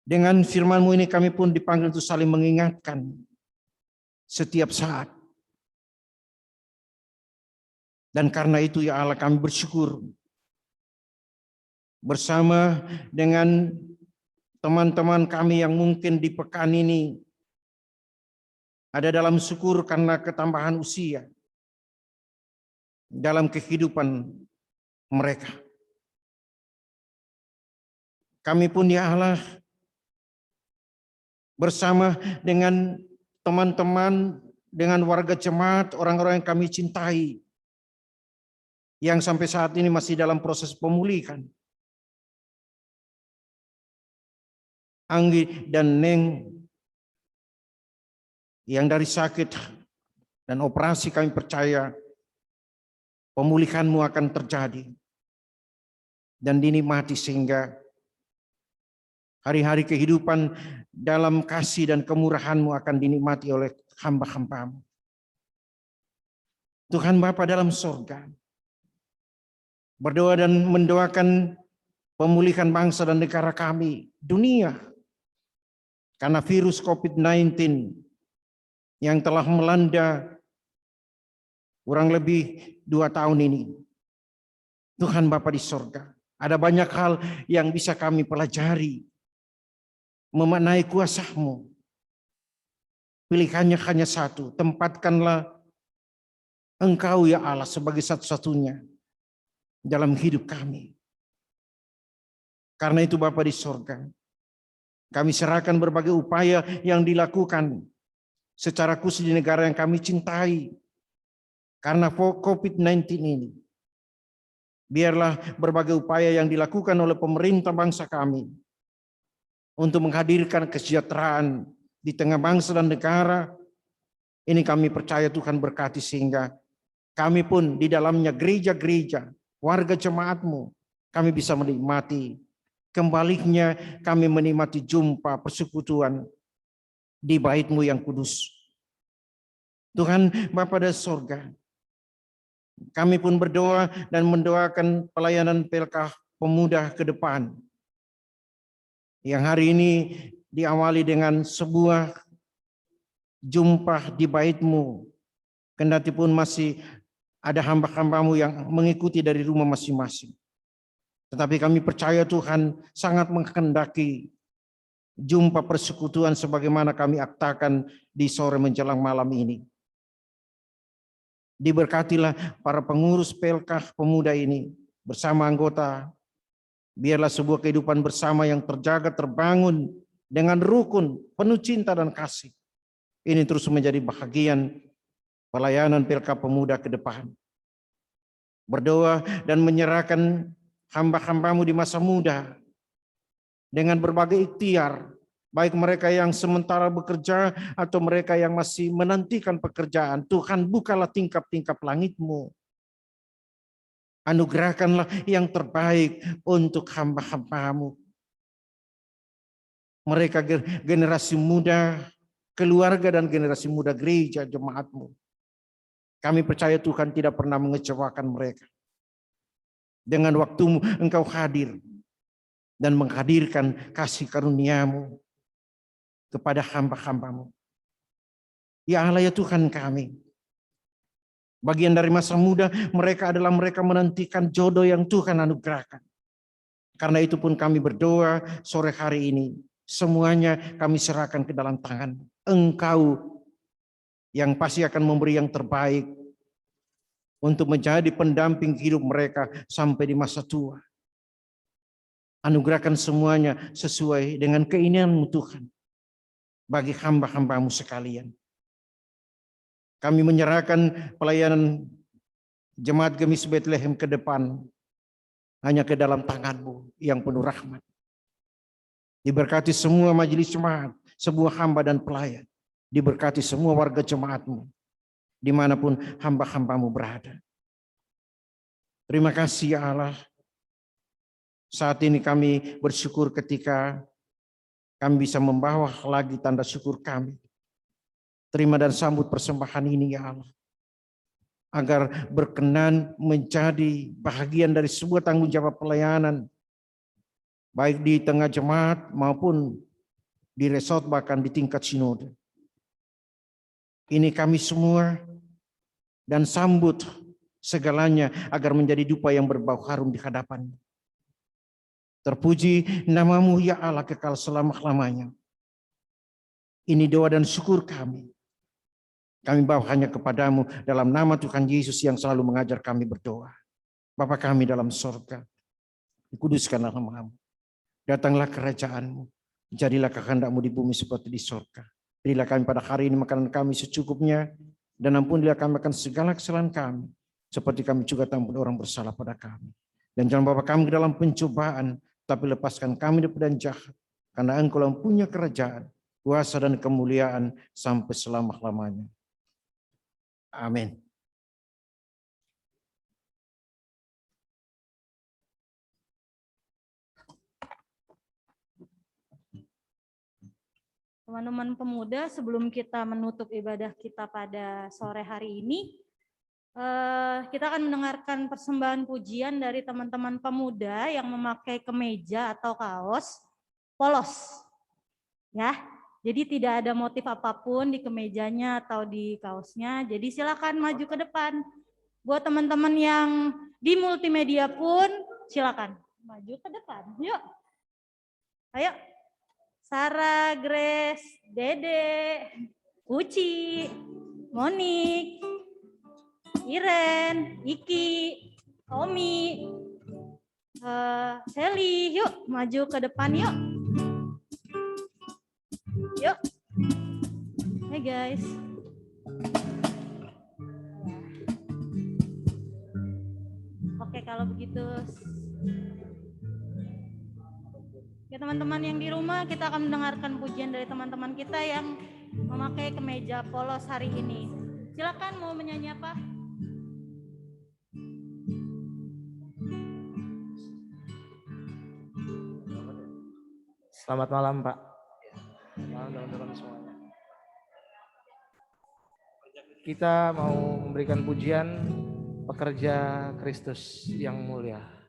dengan firman-Mu ini kami pun dipanggil untuk saling mengingatkan setiap saat. Dan karena itu ya Allah, kami bersyukur bersama dengan teman-teman kami yang mungkin di pekan ini ada dalam syukur karena ketambahan usia dalam kehidupan mereka. Kami pun ya Allah bersama dengan teman-teman, dengan warga jemaat, orang-orang yang kami cintai, yang sampai saat ini masih dalam proses pemulihan. Anggi dan Neng yang dari sakit dan operasi, kami percaya pemulihan-Mu akan terjadi dan dinikmati sehingga hari-hari kehidupan dalam kasih dan kemurahan-Mu akan dinikmati oleh hamba-hamba-Mu. Tuhan Bapa dalam sorga, berdoa dan mendoakan pemulihan bangsa dan negara kami, dunia, karena virus COVID-19 yang telah melanda kurang lebih 2 tahun ini. Tuhan Bapa di sorga, ada banyak hal yang bisa kami pelajari, memaknai kuasa-Mu. Pilihannya hanya satu, tempatkanlah Engkau ya Allah sebagai satu-satunya dalam hidup kami. Karena itu Bapa di sorga, kami serahkan berbagai upaya yang dilakukan secara khusus di negara yang kami cintai karena COVID-19 ini. Biarlah berbagai upaya yang dilakukan oleh pemerintah bangsa kami untuk menghadirkan kesejahteraan di tengah bangsa dan negara ini, kami percaya Tuhan berkati sehingga kami pun di dalamnya gereja-gereja, warga jemaat-Mu, kami bisa menikmati kembalinya, kami menikmati jumpa persekutuan di bait-Mu yang kudus. Tuhan Bapa di sorga, kami pun berdoa dan mendoakan pelayanan PLK Pemuda ke depan, yang hari ini diawali dengan sebuah jumpa di bait-Mu, kendati pun masih ada hamba-hamba-Mu yang mengikuti dari rumah masing-masing. Tetapi kami percaya Tuhan sangat menghendaki jumpa persekutuan sebagaimana kami aktakan di sore menjelang malam ini. Diberkatilah para pengurus PLK Pemuda ini bersama anggota. Biarlah sebuah kehidupan bersama yang terjaga, terbangun dengan rukun, penuh cinta dan kasih. Ini terus menjadi bahagian pelayanan PLK Pemuda ke depan. Berdoa dan menyerahkan hamba-hamba-Mu di masa muda dengan berbagai ikhtiar, baik mereka yang sementara bekerja atau mereka yang masih menantikan pekerjaan. Tuhan, bukalah tingkap-tingkap langit-Mu. Anugerahkanlah yang terbaik untuk hamba-hamba-Mu. Mereka generasi muda, keluarga dan generasi muda gereja jemaat-Mu. Kami percaya Tuhan tidak pernah mengecewakan mereka. Dengan waktu-Mu Engkau hadir dan menghadirkan kasih karunia-Mu kepada hamba-hamba-Mu. Ya Allah ya Tuhan kami, bagian dari masa muda mereka adalah mereka menantikan jodoh yang Tuhan anugerahkan. Karena itu pun kami berdoa sore hari ini, semuanya kami serahkan ke dalam tangan Engkau yang pasti akan memberi yang terbaik untuk menjadi pendamping hidup mereka sampai di masa tua. Anugerahkan semuanya sesuai dengan keinginan-Mu Tuhan bagi hamba-hamba-Mu sekalian. Kami menyerahkan pelayanan Jemaat Gemis Bethlehem ke depan hanya ke dalam tangan-Mu yang penuh rahmat. Diberkati semua majelis jemaat, sebuah hamba dan pelayan. Diberkati semua warga jemaat-Mu, dimanapun hamba-hamba-Mu berada. Terima kasih ya Allah. Saat ini kami bersyukur ketika kami bisa membawa lagi tanda syukur kami. Terima dan sambut persembahan ini ya Allah. agar berkenan menjadi bagian dari sebuah tanggung jawab pelayanan, baik di tengah jemaat maupun di resort bahkan di tingkat sinode. Ini kami semua dan sambut segalanya agar menjadi dupa yang berbau harum di hadapan. Terpuji namamu ya Allah kekal selama-lamanya. Ini doa dan syukur kami. Kami bawa hanya kepadamu dalam nama Tuhan Yesus yang selalu mengajar kami berdoa. Bapa kami dalam sorga, dikuduskanlah namamu. Datanglah kerajaanmu, jadilah kehendakmu di bumi seperti di sorga. Berilah kami pada hari ini makanan kami secukupnya, dan ampunilah kami akan segala kesalahan kami, seperti kami juga ampun orang bersalah pada kami. Dan jangan bawa kami ke dalam pencobaan, tapi lepaskan kami daripada jahat, karena Engkau yang punya kerajaan, kuasa dan kemuliaan sampai selama-lamanya. Amin. Teman-teman pemuda, sebelum kita menutup ibadah kita pada sore hari ini, kita akan mendengarkan persembahan pujian dari teman-teman pemuda yang memakai kemeja atau kaos polos. Ya, jadi tidak ada motif apapun di kemejanya atau di kaosnya. Jadi silakan maju ke depan. Buat teman-teman yang di multimedia pun silakan maju ke depan. Yuk. Ayo. Sarah, Grace, Dede, Uci, Monik, Iren, Iki, Omi, Sally, yuk maju ke depan yuk. Yuk. Hai guys. Oke, kalau begitu. Ya teman-teman yang di rumah, kita akan mendengarkan pujian dari teman-teman kita yang memakai kemeja polos hari ini. Silakan mau menyanyi apa? Selamat malam Pak. Malam teman-teman semuanya. Kita mau memberikan pujian pekerja Kristus yang mulia.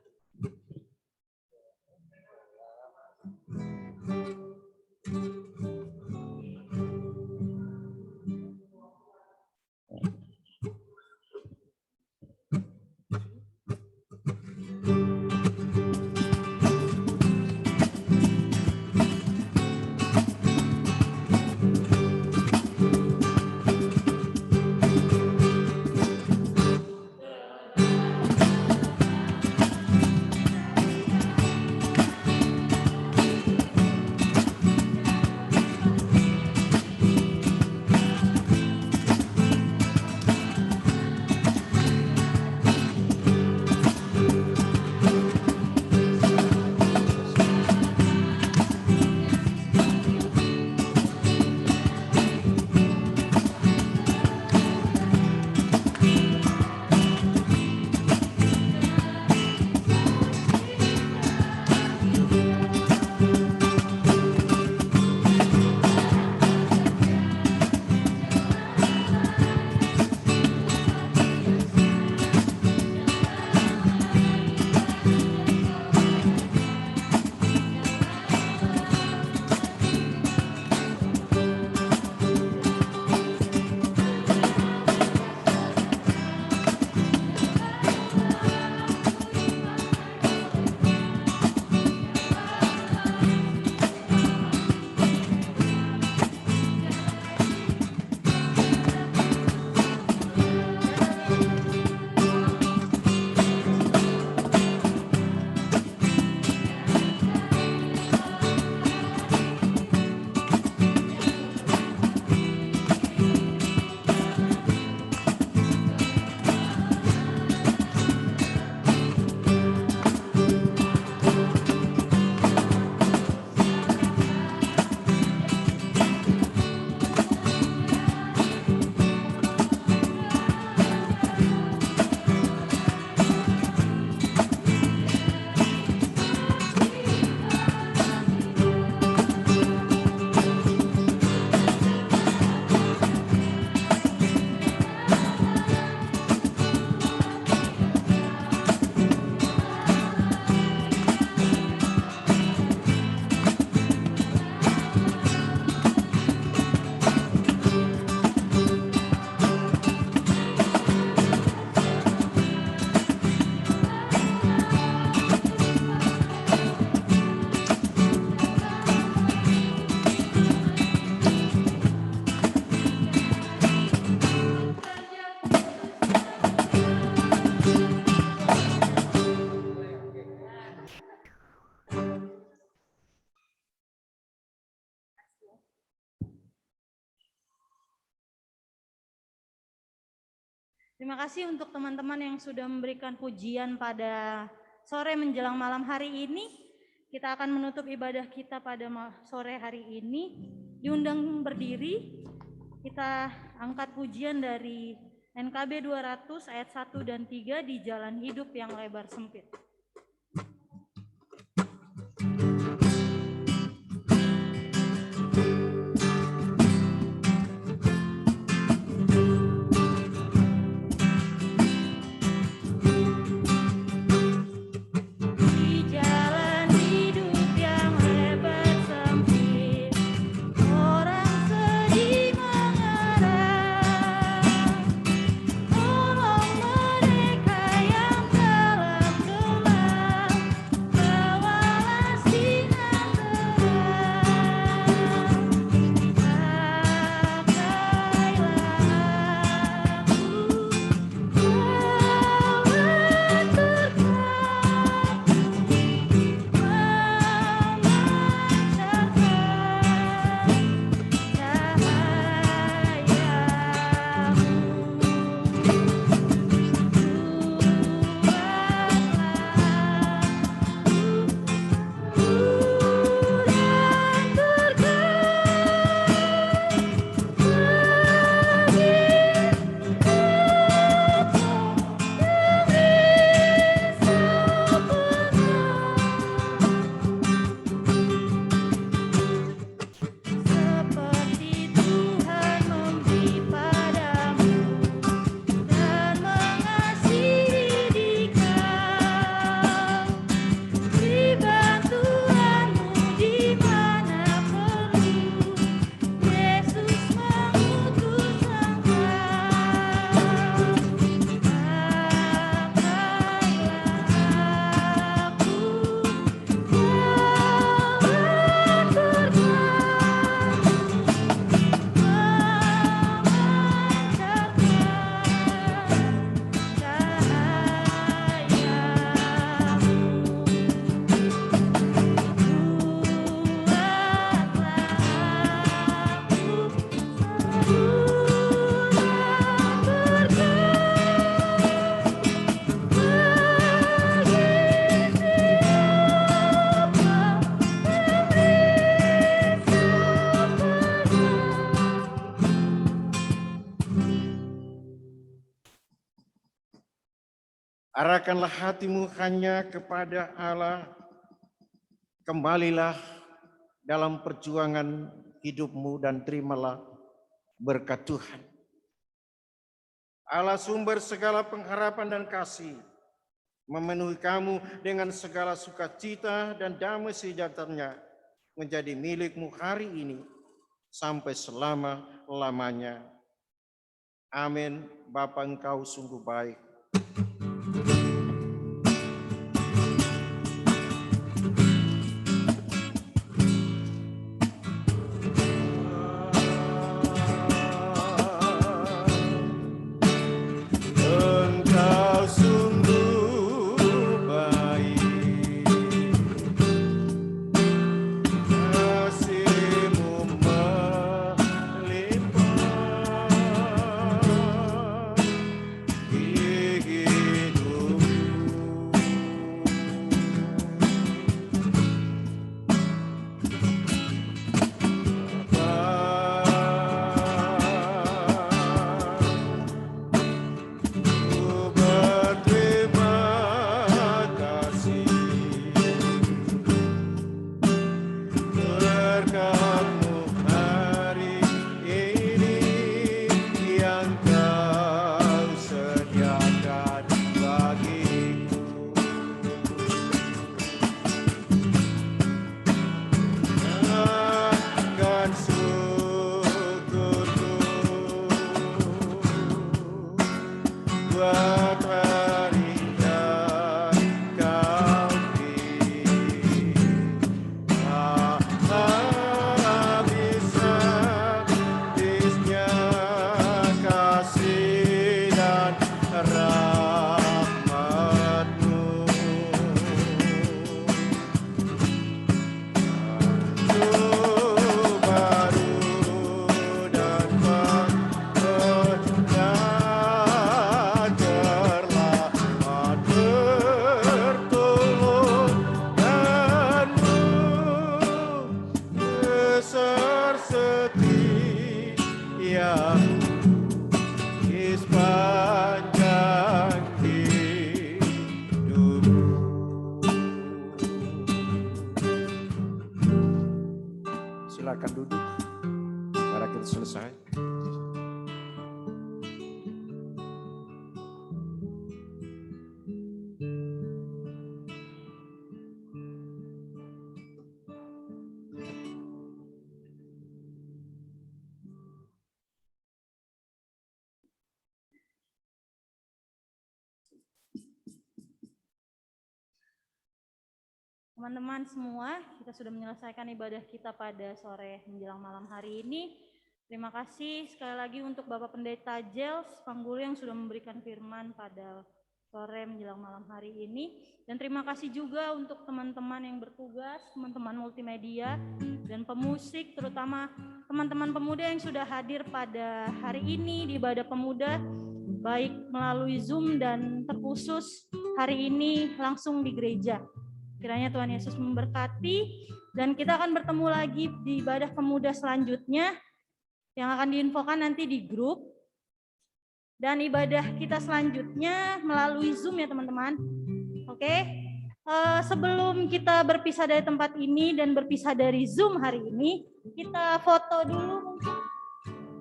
Terima kasih untuk teman-teman yang sudah memberikan pujian pada sore menjelang malam hari ini. Kita akan menutup ibadah kita pada sore hari ini. Diundang berdiri, kita angkat pujian dari NKB 200 ayat 1 dan 3 di jalan hidup yang lebar sempit. Arahkanlah hatimu hanya kepada Allah. Kembalilah dalam perjuangan hidupmu dan terimalah berkat Tuhan. Allah sumber segala pengharapan dan kasih, memenuhi kamu dengan segala sukacita dan damai sejahtera menjadi milikmu hari ini sampai selama-lamanya. Amin. Bapa, Engkau sungguh baik. Gigi silakan duduk. Mari kita selesai. Teman-teman semua, kita sudah menyelesaikan ibadah kita pada sore menjelang malam hari ini. Terima kasih sekali lagi untuk Bapak Pendeta Jels Panggulu yang sudah memberikan firman pada sore menjelang malam hari ini. Dan terima kasih juga untuk teman-teman yang bertugas, teman-teman multimedia dan pemusik, terutama teman-teman pemuda yang sudah hadir pada hari ini di ibadah pemuda, baik melalui Zoom dan terkhusus hari ini langsung di gereja. Kiranya Tuhan Yesus memberkati, dan kita akan bertemu lagi di ibadah pemuda selanjutnya yang akan diinfokan nanti di grup. Dan ibadah kita selanjutnya melalui Zoom ya teman-teman. Oke. Sebelum kita berpisah dari tempat ini dan berpisah dari Zoom hari ini, kita foto dulu mungkin.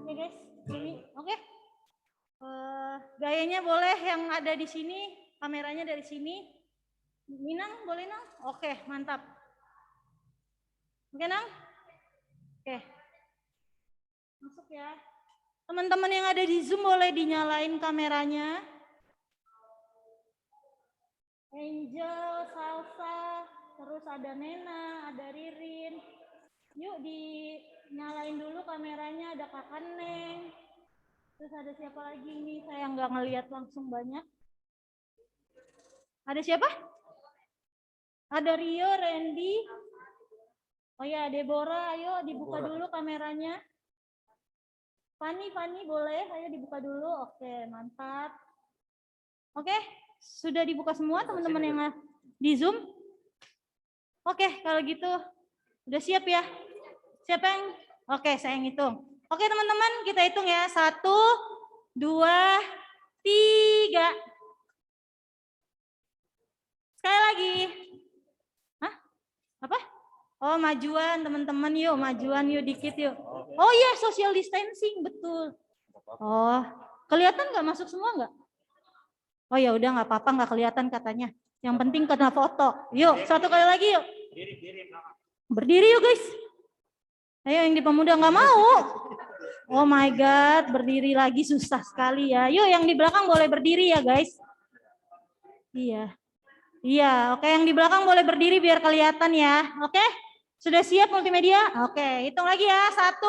Ya guys, ini oke. Gayanya boleh yang ada di sini, kameranya dari sini. Minang, boleh Nang? Oke, mantap. Oke Nang? Oke. Masuk ya. Teman-teman yang ada di Zoom boleh dinyalain kameranya. Angel, Salsa, terus ada Nena, ada Ririn. Yuk dinyalain dulu kameranya, ada Kakak Neng. Terus ada siapa lagi ini? Saya nggak ngelihat langsung banyak. Ada siapa? Ada Rio, Randy. Oh ya, Deborah, ayo dibuka dulu kameranya. Fani boleh, ayo dibuka dulu. Oke, mantap. Oke, sudah dibuka semua teman-teman yang di Zoom? Oke, kalau gitu udah siap ya? Siapa yang? Oke, saya yang hitung. Oke teman-teman, kita hitung ya. 1, 2, 3. Sekali lagi. Hah? Apa? Oh, majuan teman-teman yuk, majuan yuk dikit yuk. Oh iya, social distancing, betul. Oh, kelihatan nggak masuk semua nggak? Oh ya udah nggak apa-apa, nggak kelihatan katanya. Yang penting kena foto. Yuk, satu kali lagi yuk. Berdiri yuk guys. Ayo yang di pemuda nggak mau. Oh my God, berdiri lagi susah sekali ya. Yuk yang di belakang boleh berdiri ya guys. Iya. Iya, oke yang di belakang boleh berdiri biar kelihatan ya. Oke? Sudah siap multimedia? Oke, hitung lagi ya. 1,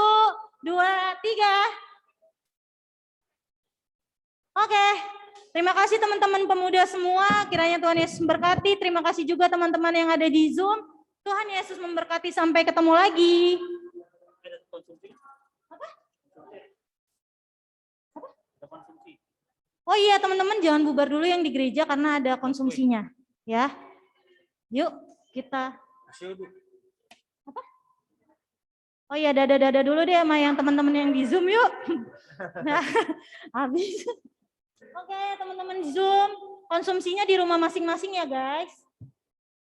2, 3. Oke. Terima kasih teman-teman pemuda semua. Kiranya Tuhan Yesus memberkati. Terima kasih juga teman-teman yang ada di Zoom. Tuhan Yesus memberkati, sampai ketemu lagi. Apa? Oh iya teman-teman jangan bubar dulu yang di gereja karena ada konsumsinya. Ya, yuk kita. Apa? Oh iya, dada dulu deh sama yang teman-teman yang di Zoom yuk. Nah, habis. Oke, teman-teman Zoom, konsumsinya di rumah masing-masing ya guys.